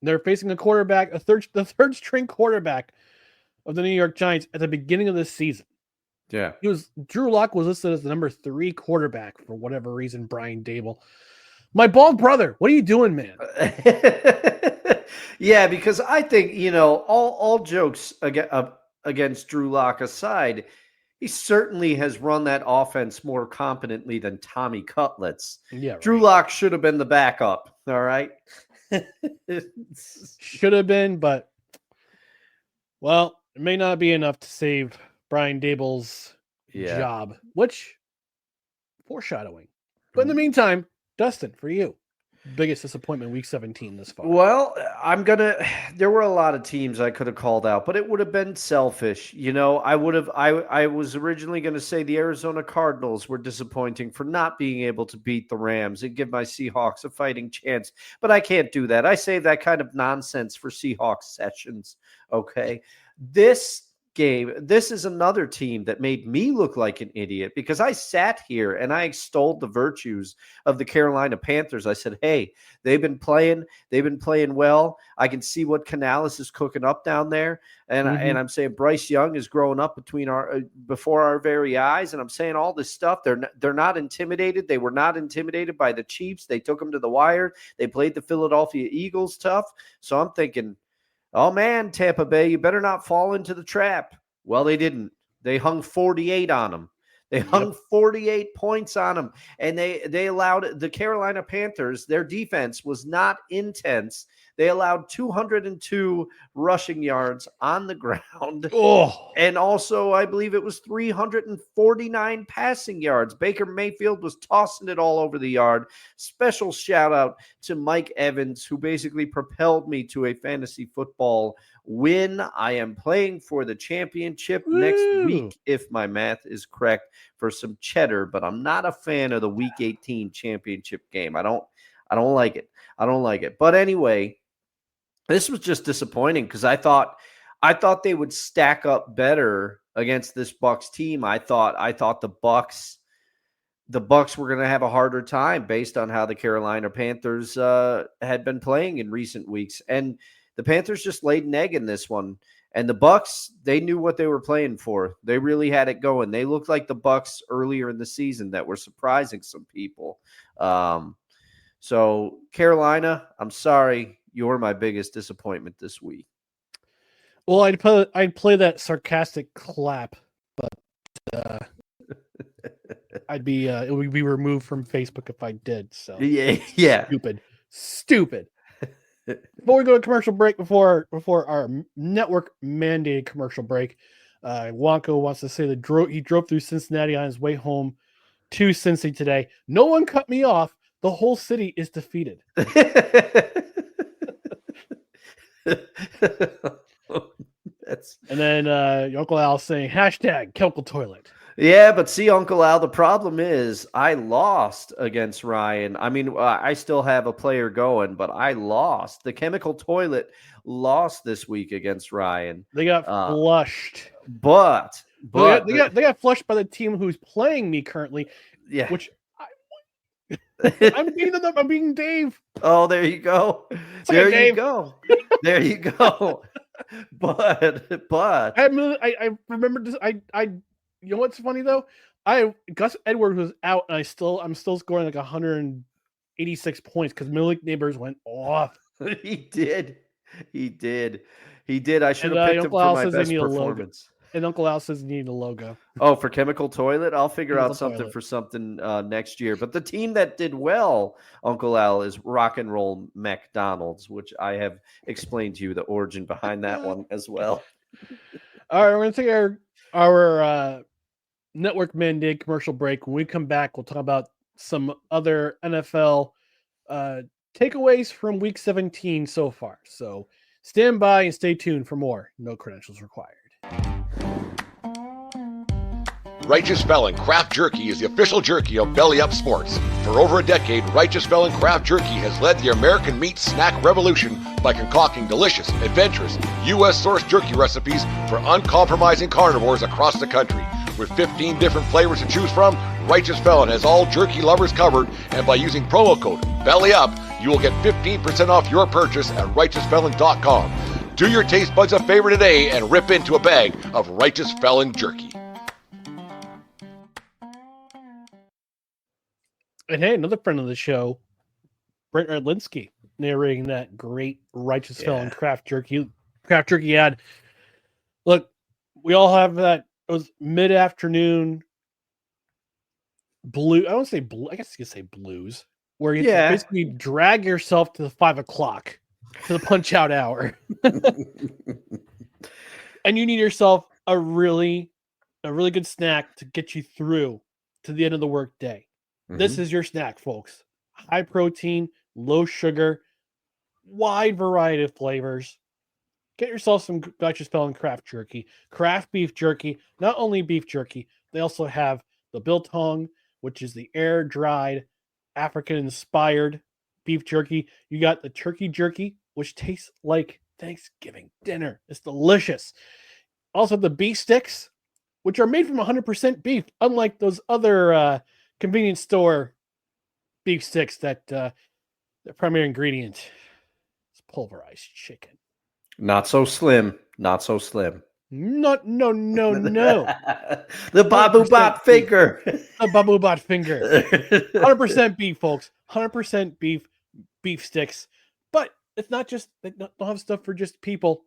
They're facing a quarterback, the third string quarterback of the New York Giants at the beginning of this season. Yeah. Drew Lock was listed as the number 3 quarterback for whatever reason, Brian Dable. My bald brother, what are you doing, man? Yeah, because I think, all jokes against Drew Lock aside, he certainly has run that offense more competently than Tommy Cutlets. Yeah, right. Drew Lock should have been the backup. All right. Should have been, but it may not be enough to save Brian Dable's job, which foreshadowing. But in the meantime, Dustin, for you, biggest disappointment week 17 this far? Well, there were a lot of teams I could have called out, but it would have been selfish. I was originally going to say the Arizona Cardinals were disappointing for not being able to beat the Rams and give my Seahawks a fighting chance, but I can't do that. I save that kind of nonsense for Seahawks sessions. Okay. This is another team that made me look like an idiot because I sat here and I extolled the virtues of the Carolina Panthers. I said, hey, they've been playing well. I can see what Canales is cooking up down there. And, I'm saying Bryce Young is growing up before our very eyes. And I'm saying all this stuff. They're not intimidated. They were not intimidated by the Chiefs. They took them to the wire. They played the Philadelphia Eagles tough. So I'm thinking, oh, man, Tampa Bay, you better not fall into the trap. Well, they didn't. They hung 48 on them. They hung 48 points on them. And they allowed the Carolina Panthers, their defense was not intense. They allowed 202 rushing yards on the ground. Oh. And also, I believe it was 349 passing yards. Baker Mayfield was tossing it all over the yard. Special shout out to Mike Evans, who basically propelled me to a fantasy football win. I am playing for the championship next week, if my math is correct, for some cheddar, but I'm not a fan of the week 18 championship game. I don't like it. I don't like it. But anyway, this was just disappointing because I thought they would stack up better against this Bucks team. I thought the Bucks were going to have a harder time based on how the Carolina Panthers had been playing in recent weeks. And the Panthers just laid an egg in this one. And the Bucks, they knew what they were playing for. They really had it going. They looked like the Bucks earlier in the season that were surprising some people. So Carolina, I'm sorry, you're my biggest disappointment this week. Well, I'd play that sarcastic clap, but it would be removed from Facebook if I did. So yeah, stupid. Before we go to commercial break, before our network mandated commercial break, Wonko wants to say that he drove through Cincinnati on his way home to Cincy today. No one cut me off. The whole city is defeated. And then Uncle Al saying hashtag Kelkel Toilet. Yeah, but see, Uncle Al, the problem is I lost against Ryan. I mean, I still have a player going, but I lost. The Chemical Toilet lost this week against Ryan. They got flushed. But they got flushed by the team who's playing me currently. Yeah. Which I'm being Dave. Oh, there you go. There you go. But I remember this. You know what's funny though? Gus Edwards was out, and I'm still scoring like 186 points because Malik Neighbors went off. He did. I should have picked him for my best performance. And Uncle Al says you need a logo. Oh, for Chemical Toilet? I'll figure out something for something next year. But the team that did well, Uncle Al, is Rock and Roll McDonald's, which I have explained to you the origin behind that one as well. All right, we're going to take our network mandate commercial break. When we come back, we'll talk about some other NFL takeaways from Week 17 so far. So stand by and stay tuned for more. No credentials required. Righteous Felon Craft Jerky is the official jerky of Belly Up Sports. For over a decade, Righteous Felon Craft Jerky has led the American meat snack revolution by concocting delicious, adventurous, U.S.-sourced jerky recipes for uncompromising carnivores across the country. With 15 different flavors to choose from, Righteous Felon has all jerky lovers covered, and by using promo code BELLYUP, you will get 15% off your purchase at RighteousFelon.com. Do your taste buds a favor today and rip into a bag of Righteous Felon jerky. And hey, another friend of the show, Brent Radlinsky, narrating that great Righteous Felon craft jerky ad. Look, we all have that. It was mid-afternoon blue. I don't say blue. I guess you could say blues, where you basically drag yourself to the 5 o'clock to the punch out hour, and you need yourself a really good snack to get you through to the end of the work day. This is your snack, folks. High protein, low sugar, wide variety of flavors. Get yourself some Righteous Felon craft jerky, craft beef jerky. Not only beef jerky, they also have the biltong, which is the air dried, African inspired beef jerky. You got the turkey jerky, which tastes like Thanksgiving dinner. It's delicious. Also, the beef sticks, which are made from 100% beef, unlike those other convenience store beef sticks that the primary ingredient is pulverized chicken. Not so slim. Not so slim. No. The Babu Bot beef. finger. A Babu Bot finger. 100% beef, folks. 100% beef sticks. But it's not just, they don't have stuff for just people.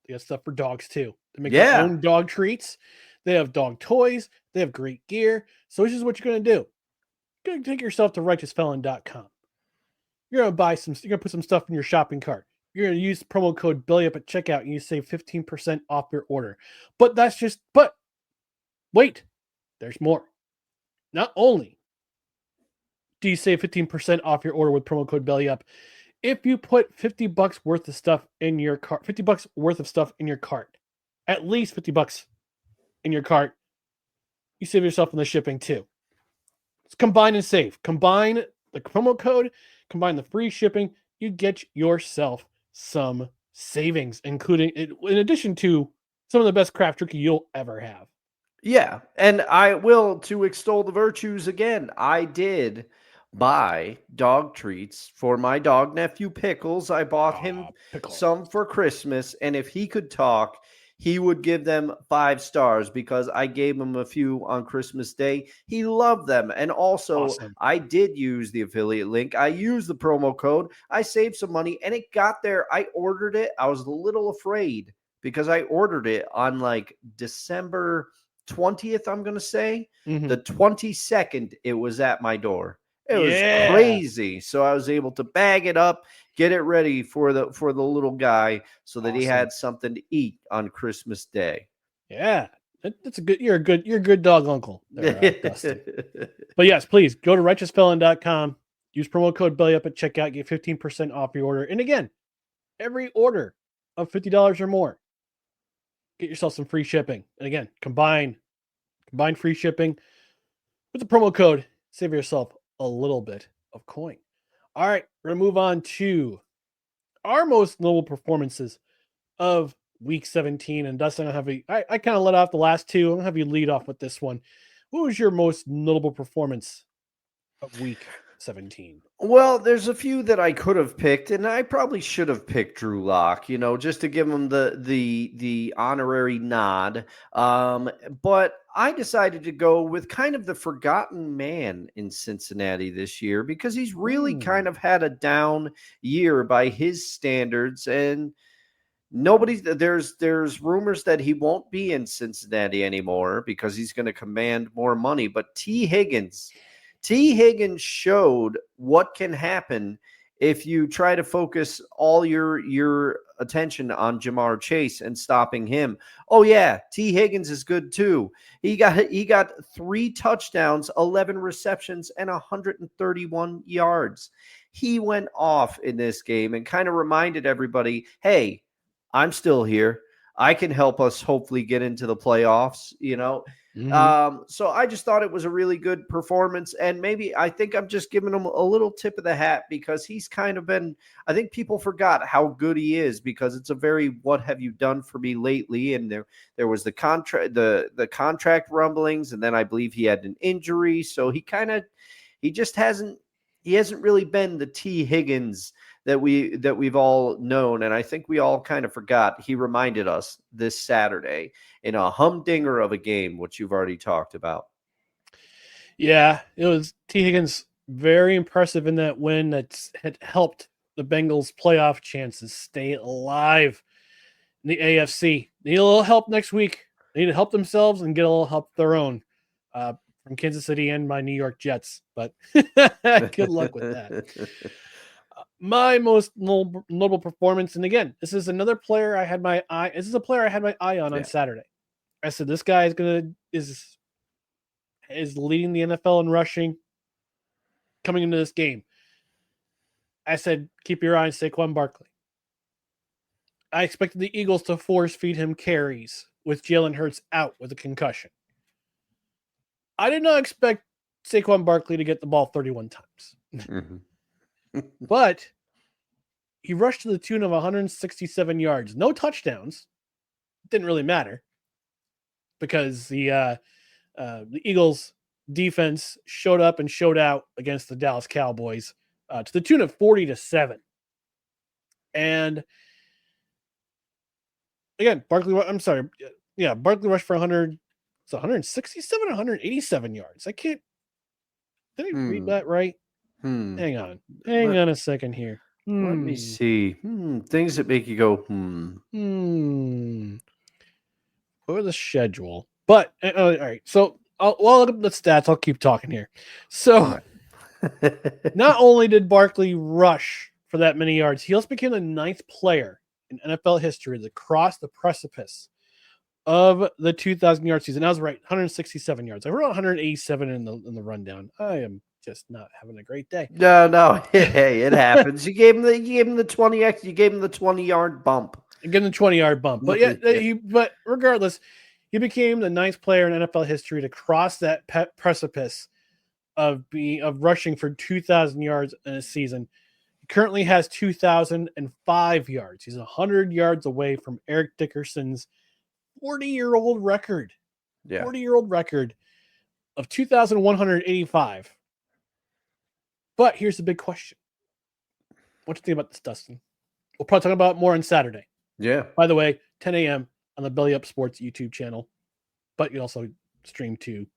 They got stuff for dogs too. They make their own dog treats. They have dog toys. They have great gear. So this is what you're going to do. You're going to take yourself to righteousfelon.com. You're going to put some stuff in your shopping cart. You're going to use the promo code BELLYUP at checkout and you save 15% off your order. But wait, there's more. Not only do you save 15% off your order with promo code BELLYUP, if you put $50 worth of stuff in your cart, $50 worth of stuff in your cart, at least $50 in your cart, you save yourself on the shipping too. It's combine and save. Combine the promo code, combine the free shipping, you get yourself some savings, including in addition to some of the best craft jerky you'll ever have. Yeah, and I will, to extol the virtues again, I did buy dog treats for my dog nephew Pickles. I bought him some for Christmas, and if he could talk, he would give them 5 stars because I gave him a few on Christmas Day. He loved them. And also, I did use the affiliate link. I used the promo code. I saved some money, and it got there. I ordered it. I was a little afraid because I ordered it on like December 20th, I'm going to say. Mm-hmm. The 22nd, it was at my door. It was crazy. So I was able to bag it up, get it ready for the little guy so that he had something to eat on Christmas Day. Yeah. That's you're a good dog uncle there, Dustin. But yes, please go to righteousfelon.com, use promo code BELLYUP at checkout, get 15% off your order. And again, every order of $50 or more, get yourself some free shipping. And again, combine free shipping with the promo code, save yourself a little bit of coin. All right, we're going to move on to our most notable performances of week 17. And Dustin, I kind of let off the last two. I'm going to have you lead off with this one. What was your most notable performance of week 17? Well, there's a few that I could have picked, and I probably should have picked Drew Lock, just to give him the honorary nod. But I decided to go with kind of the forgotten man in Cincinnati this year because he's really kind of had a down year by his standards, and there's rumors that he won't be in Cincinnati anymore because he's going to command more money. But T. Higgins showed what can happen if you try to focus all your attention on Jamar Chase and stopping him. Oh yeah, T. Higgins is good too. He got 3 touchdowns, 11 receptions, and 131 yards. He went off in this game and kind of reminded everybody, hey, I'm still here. I can help us hopefully get into the playoffs, So I just thought it was a really good performance. And maybe I think I'm just giving him a little tip of the hat because he's kind of been, I think people forgot how good he is because it's a very, what have you done for me lately? And there was the contract rumblings. And then I believe he had an injury. So he hasn't really been the T. Higgins that we've all known, and I think we all kind of forgot. He reminded us this Saturday in a humdinger of a game, which you've already talked about. Yeah, it was T. Higgins very impressive in that win that had helped the Bengals' playoff chances stay alive in the AFC. They need a little help next week. They need to help themselves and get a little help of their own from Kansas City and my New York Jets. But good luck with that. My most notable performance, and again, this is another player I had my eye. This is a player I had my eye on Saturday. I said this guy is leading the NFL in rushing coming into this game. I said, keep your eye on Saquon Barkley. I expected the Eagles to force feed him carries with Jalen Hurts out with a concussion. I did not expect Saquon Barkley to get the ball 31 times. Mm-hmm. But he rushed to the tune of 167 yards. No touchdowns. Didn't really matter because the Eagles defense showed up and showed out against the Dallas Cowboys to the tune of 40-7. And again, Barkley rushed for 167, 187 yards. I can't. Did I read that right? Hang on a second here. Let me see. Things that make you go, Or the schedule. But all right. So while I look up the stats, I'll keep talking here. So not only did Barkley rush for that many yards, he also became the 9th player in NFL history to cross the precipice of the 2,000-yard season. I was right, 167 yards. I wrote 187 in the rundown. I am just not having a great day. No. Hey, it happens. You gave him the 20x. You gave him the 20-yard bump. Give him the 20-yard bump. But but regardless, he became the 9th player in NFL history to cross that precipice of rushing for 2,000 yards in a season. He currently has 2,005 yards. He's 100 yards away from Eric Dickerson's 40-year-old record. Yeah. 40-year-old record of 2,185. But here's the big question. What do you think about this, Dustin? We'll probably talk about it more on Saturday. Yeah. By the way, 10 a.m. on the Belly Up Sports YouTube channel. But you also stream to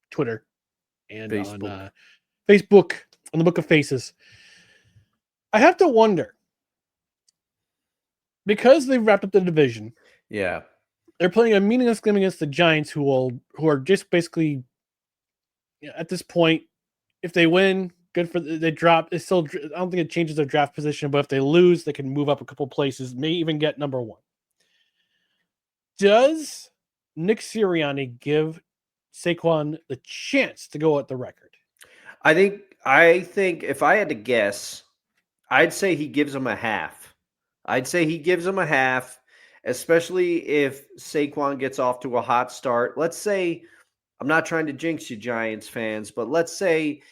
Twitter and on Facebook, on the Book of Faces. I have to wonder, because they've wrapped up the division. Yeah. They're playing a meaningless game against the Giants, who are just basically, at this point, if they win, good for they drop. It's still, I don't think it changes their draft position, but if they lose, they can move up a couple places, may even get number 1. Does Nick Sirianni give Saquon the chance to go at the record? I think if I had to guess, I'd say he gives him a half. Especially if Saquon gets off to a hot start. Let's say, I'm not trying to jinx you, Giants fans, but let's say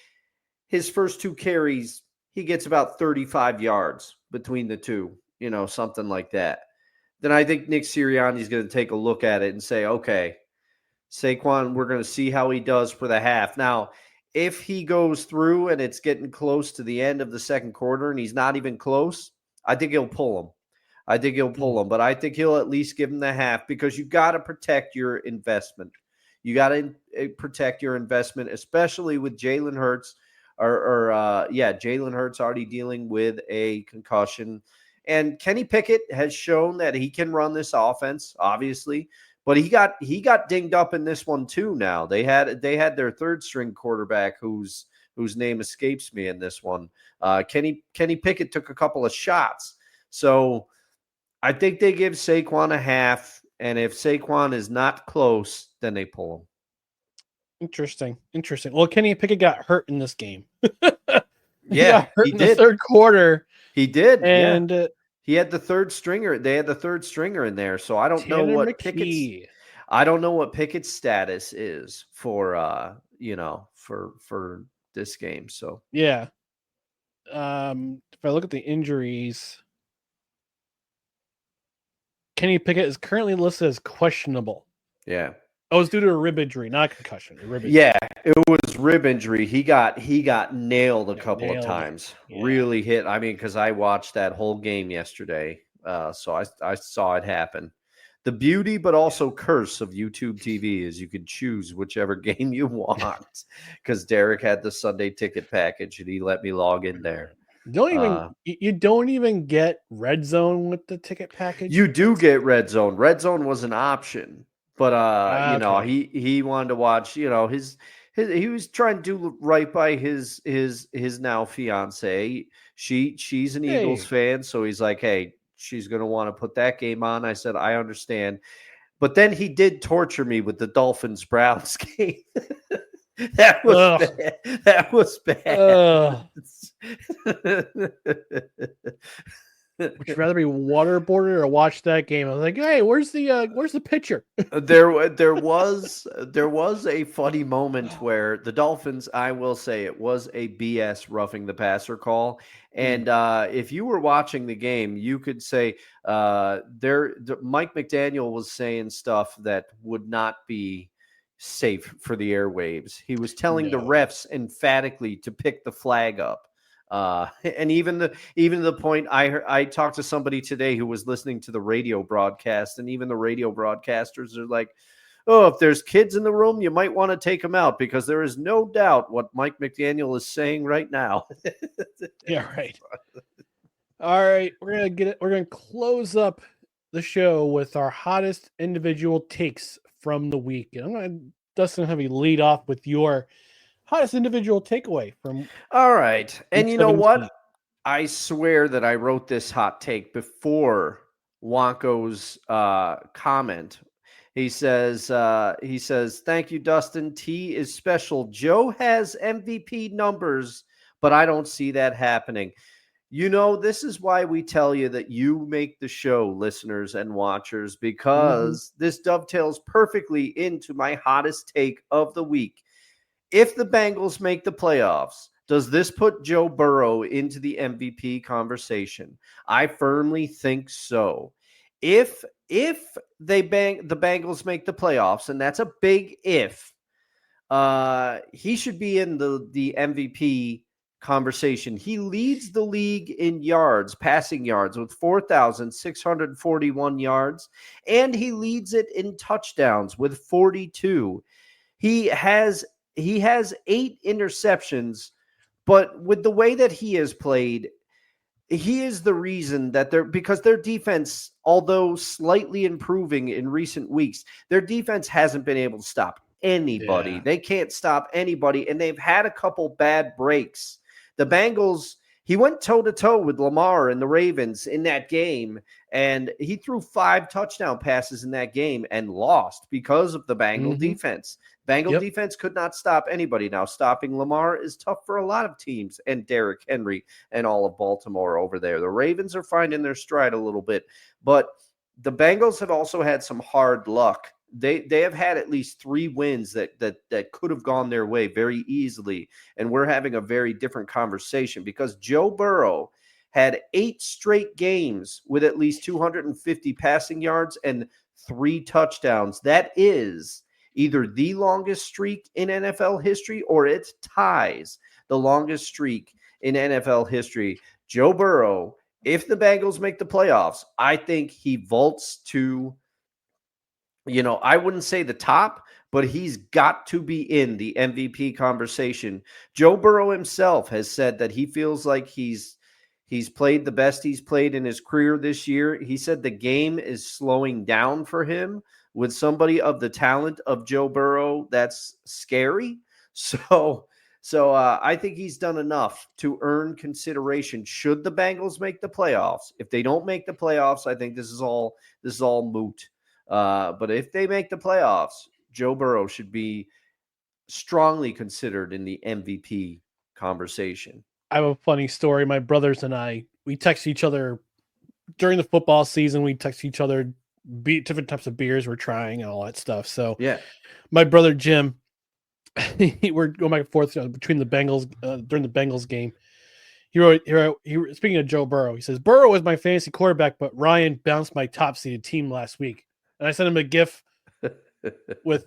his first 2 carries, he gets about 35 yards between the two, something like that. Then I think Nick Sirianni is going to take a look at it and say, okay, Saquon, we're going to see how he does for the half. Now, if he goes through and it's getting close to the end of the second quarter and he's not even close, I think he'll pull him. But I think he'll at least give him the half because you've got to protect your investment. You got to protect your investment, especially with Jalen Hurts. Jalen Hurts already dealing with a concussion. And Kenny Pickett has shown that he can run this offense, obviously. But he got dinged up in this one too now. They had their 3rd-string quarterback whose name escapes me in this one. Kenny Pickett took a couple of shots. So I think they give Saquon a half, and if Saquon is not close, then they pull him. Interesting. Well, Kenny Pickett got hurt in this game. Yeah, he did. The 3rd quarter. He did, and he had the 3rd stringer. They had the 3rd stringer in there, so I don't know what Pickett's status is for for this game. So yeah, if I look at the injuries. Kenny Pickett is currently listed as questionable. Yeah. Oh, it's due to a rib injury, not a concussion. Yeah, it was rib injury. He got nailed a couple of times. Yeah. Really hit. I mean, because I watched that whole game yesterday, so I saw it happen. The beauty, but also curse of YouTube TV is you can choose whichever game you want. Because Derek had the Sunday ticket package, and he let me log in there. You don't even get Red Zone with the ticket package. You do get Red Zone. Red Zone was an option, but he wanted to watch. He was trying to do right by his now fiance. She's an Eagles fan, so he's like, hey, she's gonna want to put that game on. I said, I understand, but then he did torture me with the Dolphins-Browns game. That was bad. Would you rather be waterboarded or watch that game? I was like, hey, where's the pitcher? There was a funny moment where the Dolphins, I will say, it was a BS roughing the passer call, and if you were watching the game, you could say Mike McDaniel was saying stuff that would not be safe for the airwaves. He was telling the refs emphatically to pick the flag up. And even the point I talked to somebody today who was listening to the radio broadcast, and even the radio broadcasters are like, oh, if there's kids in the room, you might want to take them out because there is no doubt what Mike McDaniel is saying right now. Yeah, right. All right, we're gonna close up the show with our hottest individual takes from the week. And I'm gonna Dustin have you lead off with your hottest individual takeaway from. All right. And week you know 17. what? I swear that I wrote this hot take before Wanko's comment. He says, thank you, Dustin. T is special. Joe has MVP numbers, but I don't see that happening. You know, this is why we tell you that you make the show, listeners and watchers, because this dovetails perfectly into my hottest take of the week. If the Bengals make the playoffs, does this put Joe Burrow into the MVP conversation? I firmly think so. If the Bengals make the playoffs, and that's a big if, he should be in the MVP conversation. He leads the league in yards, passing yards, with 4,641 yards, and he leads it in touchdowns with 42. He has 8 interceptions, but with the way that he has played, he is the reason that because their defense, although slightly improving in recent weeks, their defense hasn't been able to stop anybody. Yeah. They can't stop anybody, and they've had a couple bad breaks. The Bengals, he went toe-to-toe with Lamar and the Ravens in that game, and he threw 5 touchdown passes in that game and lost because of the Bengal defense. Bengal defense could not stop anybody. Now, stopping Lamar is tough for a lot of teams, and Derrick Henry and all of Baltimore over there. The Ravens are finding their stride a little bit, but the Bengals have also had some hard luck. They have had at least 3 wins that could have gone their way very easily, and we're having a very different conversation because Joe Burrow had 8 straight games with at least 250 passing yards and 3 touchdowns. That is either the longest streak in NFL history or it ties the longest streak in NFL history. Joe Burrow, if the Bengals make the playoffs, I think he vaults to, I wouldn't say the top, but he's got to be in the MVP conversation. Joe Burrow himself has said that he feels like he's played the best he's played in his career this year. He said the game is slowing down for him. With somebody of the talent of Joe Burrow, that's scary. So I think he's done enough to earn consideration should the Bengals make the playoffs. If they don't make the playoffs, I think this is all moot. But if they make the playoffs, Joe Burrow should be strongly considered in the MVP conversation. I have a funny story. My brothers and I, we text each other during the football season. We text each other different types of beers we're trying and all that stuff. So yeah, my brother Jim, we're going back and forth between the Bengals during the Bengals game. He wrote, speaking of Joe Burrow, he says, Burrow was my fantasy quarterback, but Ryan bounced my top seeded team last week. And I sent him a GIF with,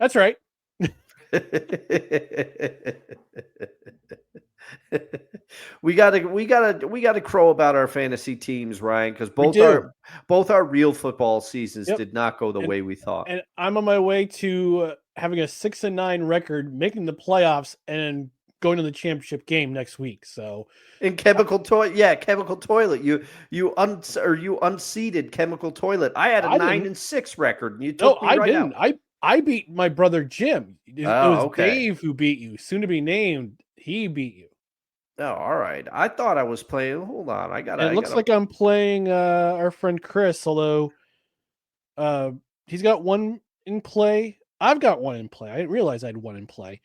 that's right. we gotta crow about our fantasy teams, Ryan, because both our real football seasons did not go the way we thought. And I'm on my way to having a 6-9 record, making the playoffs, and going to the championship game next week. So in Chemical Toilet, you unseeded Chemical Toilet. I had a 9-6 record, and you took me right didn't. out. I beat my brother Jim. It was Dave who beat you. Soon to be named, he beat you. Oh, all right. I thought I was playing. Hold on, It looks like I'm playing our friend Chris, although he's got one in play. I've got one in play. I didn't realize I had one in play.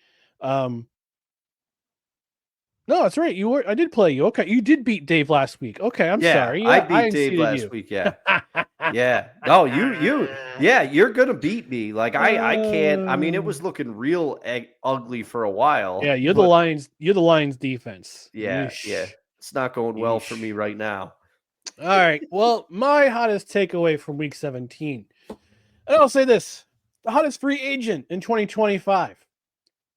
No, that's right. I did play you. Okay, you did beat Dave last week. Okay, I'm sorry. I Yeah, beat Dave unseated last you. week. Yeah. Yeah. No, yeah, you're going to beat me. Like, I can't. I mean, it was looking real ugly for a while. Yeah, you're the but Lions. You're the Lions defense. Yeah. Yeesh. Yeah. It's not going well for Yeesh. me right now. All right. Well, my hottest takeaway from week 17. And I'll say this: the hottest free agent in 2025.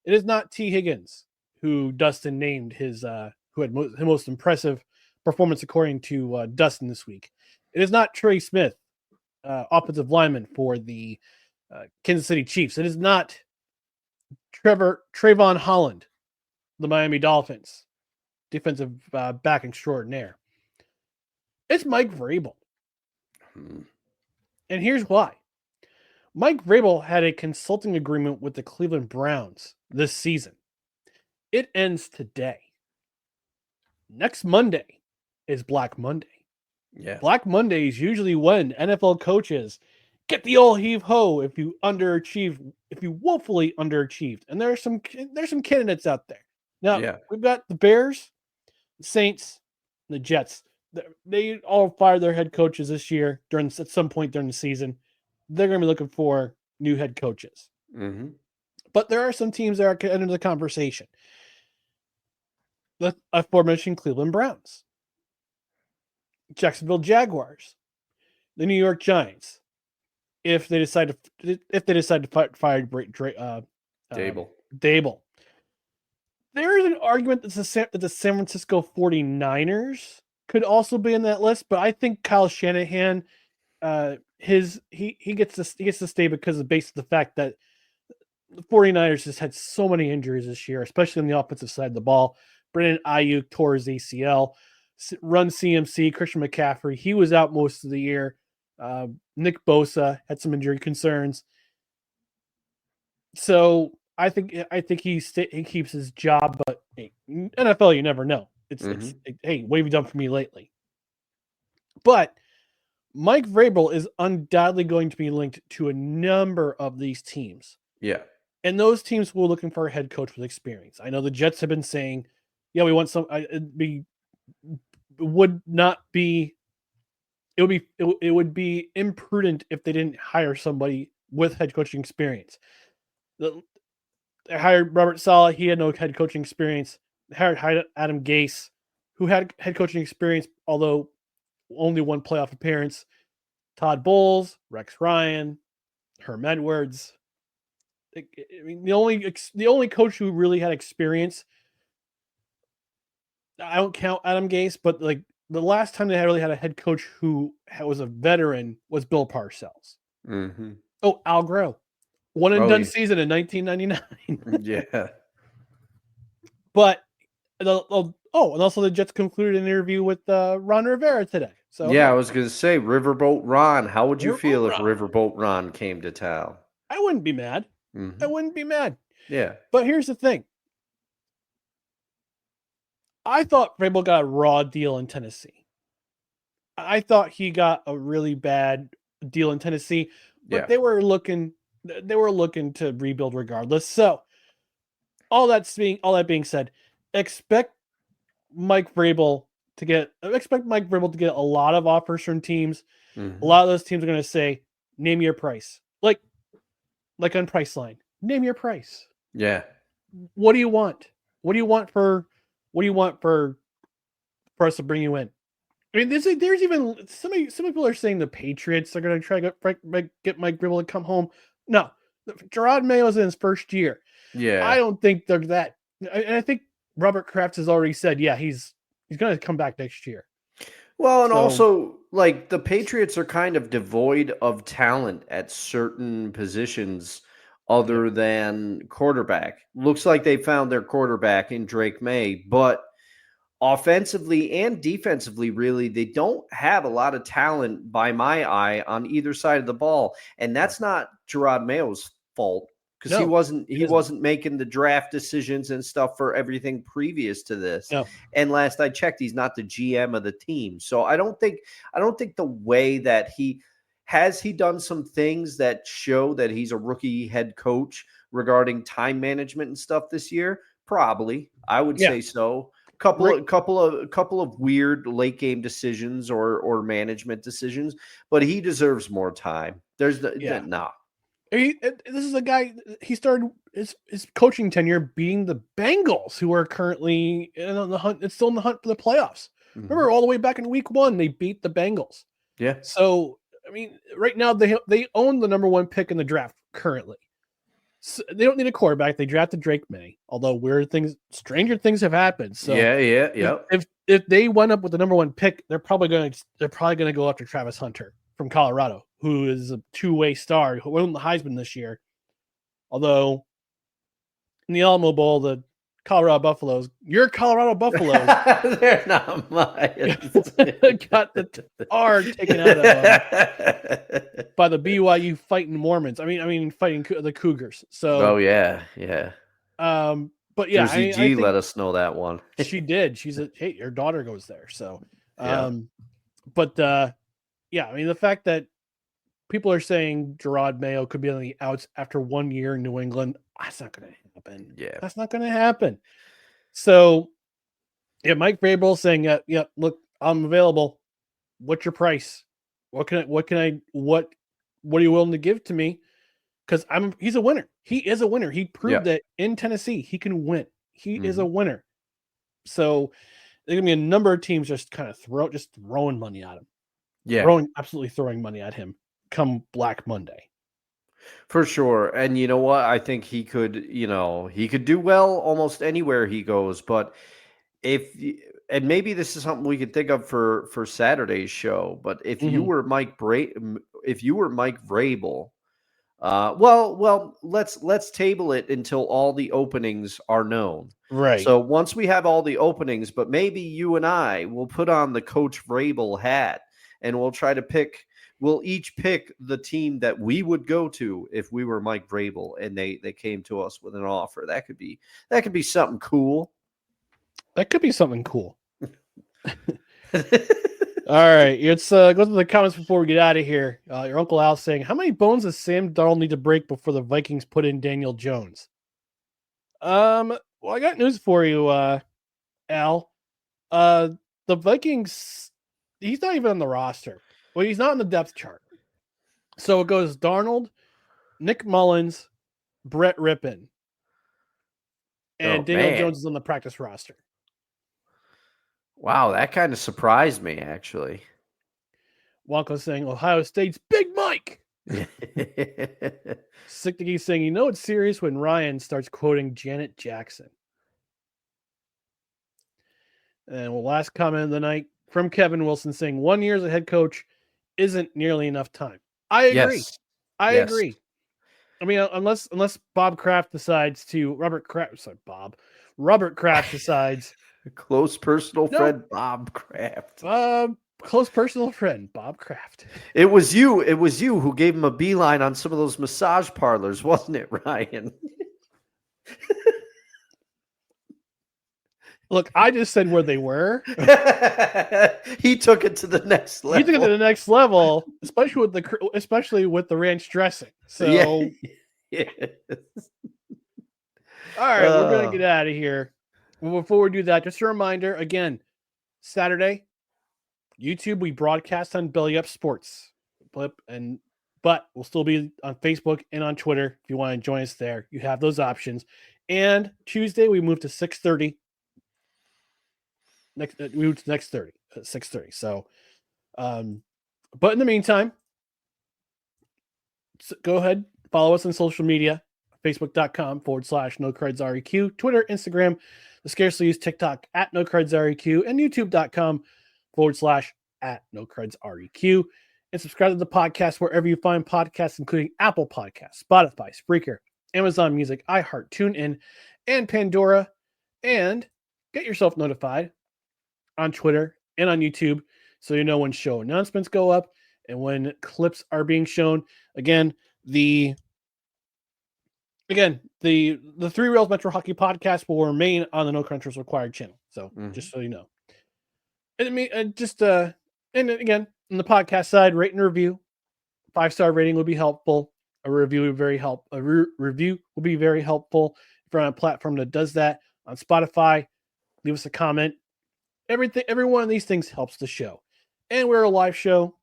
It is not T. Higgins, who Dustin named his who had his most impressive performance according to Dustin this week. It is not Trey Smith, offensive lineman for the Kansas City Chiefs. It is not Trayvon Holland, the Miami Dolphins, defensive back extraordinaire. It's Mike Vrabel. And here's why. Mike Vrabel had a consulting agreement with the Cleveland Browns this season. It ends today. Next Monday is Black Monday. Yeah. Black Monday is usually when NFL coaches get the old heave ho if you woefully underachieved. And there's some candidates out there. Now, we've got the Bears, the Saints, the Jets. They all fired their head coaches this year at some point during the season. They're going to be looking for new head coaches. Mm-hmm. But there are some teams that are into the conversation. The aforementioned Cleveland Browns, Jacksonville Jaguars, the New York Giants. If they decide to fire Dable, there is an argument that the San Francisco 49ers could also be in that list. But I think Kyle Shanahan, he gets to stay because of the fact that the 49ers just had so many injuries this year, especially on the offensive side of the ball. Brandon Ayuk tore his ACL. Run CMC, Christian McCaffrey, he was out most of the year. Nick Bosa had some injury concerns. So I think he keeps his job, but hey, NFL, you never know. It's hey, what have you done for me lately? But Mike Vrabel is undoubtedly going to be linked to a number of these teams. Yeah. And those teams were looking for a head coach with experience. I know the Jets have been saying, yeah, we want some. It would be imprudent if they didn't hire somebody with head coaching experience. They hired Robert Saleh. He had no head coaching experience. They hired Adam Gase, who had head coaching experience, although only one playoff appearance. Todd Bowles, Rex Ryan, Herm Edwards. I mean, the only coach who really had experience, I don't count Adam Gase, but like the last time they really had a head coach who was a veteran was Bill Parcells. Mm-hmm. Oh, Al Groh. One and done season in 1999. Yeah. But and also the Jets concluded an interview with Ron Rivera today. So yeah, I was going to say Riverboat Ron. How would you feel if Ron. Riverboat Ron came to town? I wouldn't be mad. Mm-hmm. I wouldn't be mad. Yeah. But here's the thing. I thought Vrabel got a raw deal in Tennessee. I thought he got a really bad deal in Tennessee, but they were looking to rebuild regardless. So all that being said, expect Mike Vrabel to get a lot of offers from teams. Mm-hmm. A lot of those teams are going to say, name your price. Like on Priceline, name your price. Yeah. What do you want? What do you want for us to bring you in? I mean, there's even some people are saying the Patriots are going to try to get Mike Vrabel to come home. No, Gerard Mayo's in his first year. Yeah. I don't think they're that. And I think Robert Kraft has already said, yeah, he's going to come back next year. Well, and also, like, the Patriots are kind of devoid of talent at certain positions other than quarterback. Looks like they found their quarterback in Drake May, but offensively and defensively, really, they don't have a lot of talent by my eye on either side of the ball. And that's not Gerard Mayo's fault, because he wasn't making the draft decisions and stuff for everything previous to this. No. And last I checked, he's not the GM of the team. So I don't think the way that he done some things that show that he's a rookie head coach regarding time management and stuff this year. Probably, I would say so. couple of weird late game decisions or management decisions, but he deserves more time. This is a guy. He started his coaching tenure beating the Bengals, who are currently in the hunt. It's still in the hunt for the playoffs. Mm-hmm. Remember, all the way back in week 1, they beat the Bengals. Yeah. So I mean, right now they own the number 1 pick in the draft currently. So they don't need a quarterback. They drafted Drake May, although stranger things have happened. So if they went up with the number 1 pick, they're probably going to go after Travis Hunter from Colorado, who is a 2-way star who won the Heisman this year. Although in the Alamo Bowl, the Colorado Buffaloes, they're not mine. got the R taken out of them by the BYU fighting Mormons. I mean fighting the Cougars. So yeah. But yeah, Jersey G let us know that one. She did. Hey, your daughter goes there. So yeah. Yeah, I mean the fact that people are saying Gerard Mayo could be on the outs after 1 year in New England, that's not going to happen. Yeah, that's not going to happen. So, yeah, Mike Vrabel saying, "Yeah, look, I'm available. What's your price? What are you willing to give to me? Because he's a winner. He is a winner. He proved that in Tennessee he can win. He is a winner. So there's gonna be a number of teams just kind of throwing money at him. Yeah, absolutely throwing money at him come Black Monday. For sure. And you know what? I think he could do well almost anywhere he goes. But and maybe this is something we could think of for Saturday's show. But if you were Mike Vrabel, let's table it until all the openings are known. Right. So once we have all the openings, but maybe you and I will put on the Coach Vrabel hat and we'll try to we'll each pick the team that we would go to if we were Mike Vrabel and they came to us with an offer. That could be something cool. That could be something cool. All right, let's go to the comments before we get out of here. Your Uncle Al saying, how many bones does Sam Darnold need to break before the Vikings put in Daniel Jones? Well, I got news for you, Al. The Vikings, he's not even on the roster. Well, he's not on the depth chart. So it goes Darnold, Nick Mullins, Brett Rippon, and Daniel Jones is on the practice roster. Wow, that kind of surprised me, actually. Wonko's saying, Ohio State's Big Mike. Sicknicky saying, it's serious when Ryan starts quoting Janet Jackson. And last comment of the night from Kevin Wilson saying, 1 year as a head coach isn't nearly enough time. I agree. Yes. I agree. I mean, unless Robert Kraft decides. Close personal friend Bob Kraft. Close personal friend Bob Kraft. It was you who gave him a beeline on some of those massage parlors, wasn't it, Ryan? Look, I just said where they were. He took it to the next level. especially with the ranch dressing. So, yeah. All right, we're gonna get out of here. Well, before we do that, just a reminder again: Saturday, YouTube, we broadcast on Belly Up Sports, but we'll still be on Facebook and on Twitter. If you want to join us there, you have those options. And Tuesday, we move to 6:30. We move to next 6:30. So, but in the meantime, go ahead, follow us on social media: Facebook.com/NoCardsREQ, Twitter, Instagram, the scarcely used TikTok @NoCardsREQ, and YouTube.com/@NoCardsREQ. And subscribe to the podcast wherever you find podcasts, including Apple Podcasts, Spotify, Spreaker, Amazon Music, iHeart, TuneIn, and Pandora. And get yourself notified on Twitter and on YouTube so you know when show announcements go up and when clips are being shown. Again, the Three Rails Metro Hockey podcast will remain on the No Crunchers Required channel. So just so you know. And again, on the podcast side, rate and review. 5-star rating would be helpful. A review would review will be very helpful if you're on a platform that does that. On Spotify, leave us a comment. Every one of these things helps the show. And we're a live show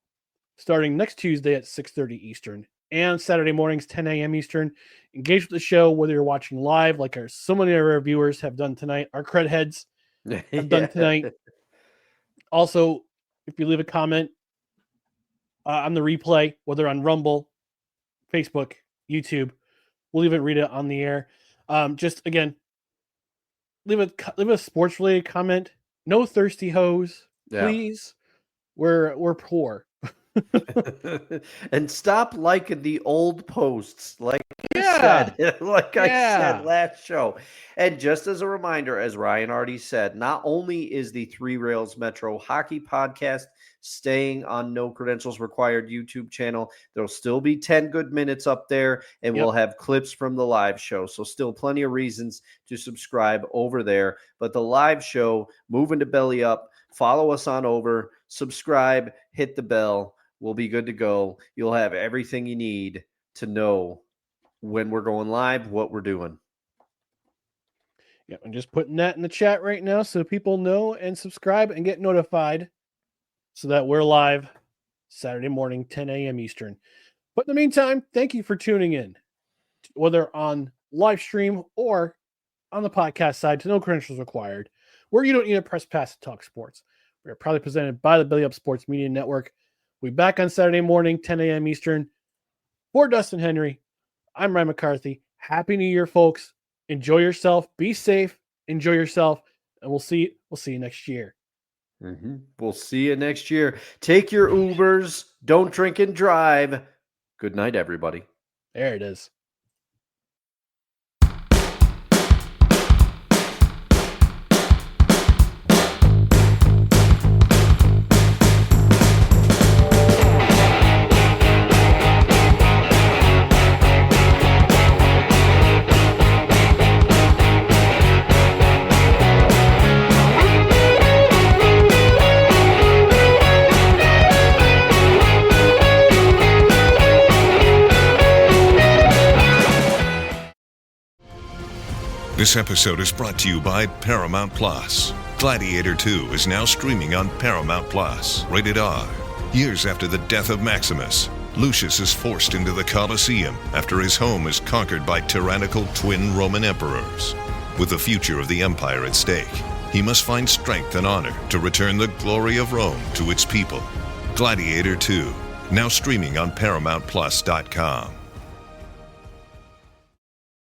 starting next Tuesday at 6:30 Eastern and Saturday mornings 10 a.m. Eastern. Engage with the show whether you're watching live, like so many of our viewers have done tonight. Our cred heads have done tonight. Also, if you leave a comment on the replay, whether on Rumble, Facebook, YouTube, we'll even read it on the air. Just again, leave a sports related comment. No thirsty hose, please. We're poor. And stop liking the old posts, like I said last show. And just as a reminder, as Ryan already said, not only is the Three Rails Metro Hockey Podcast staying on No Credentials Required YouTube channel, there'll still be 10 good minutes up there, and we'll have clips from the live show. So still plenty of reasons to subscribe over there. But the live show, moving to Belly Up, follow us on over, subscribe, hit the bell. We'll be good to go. You'll have everything you need to know when we're going live, what we're doing. Yeah, I'm just putting that in the chat right now so people know and subscribe and get notified so that we're live Saturday morning, 10 a.m. Eastern. But in the meantime, thank you for tuning in, whether on live stream or on the podcast side to No Credentials Required, where you don't need a press pass to talk sports. We are proudly presented by the Belly Up Sports Media Network. We'll be back on Saturday morning, 10 a.m. Eastern. For Dustin Henry, I'm Ryan McCarthy. Happy New Year, folks. Enjoy yourself. Be safe. Enjoy yourself. And we'll see you next year. We'll see you next year. Take your Ubers. Don't drink and drive. Good night, everybody. There it is. This episode is brought to you by Paramount Plus. Gladiator 2 is now streaming on Paramount Plus. Rated R. Years after the death of Maximus, Lucius is forced into the Colosseum after his home is conquered by tyrannical twin Roman emperors. With the future of the empire at stake, he must find strength and honor to return the glory of Rome to its people. Gladiator 2, now streaming on ParamountPlus.com.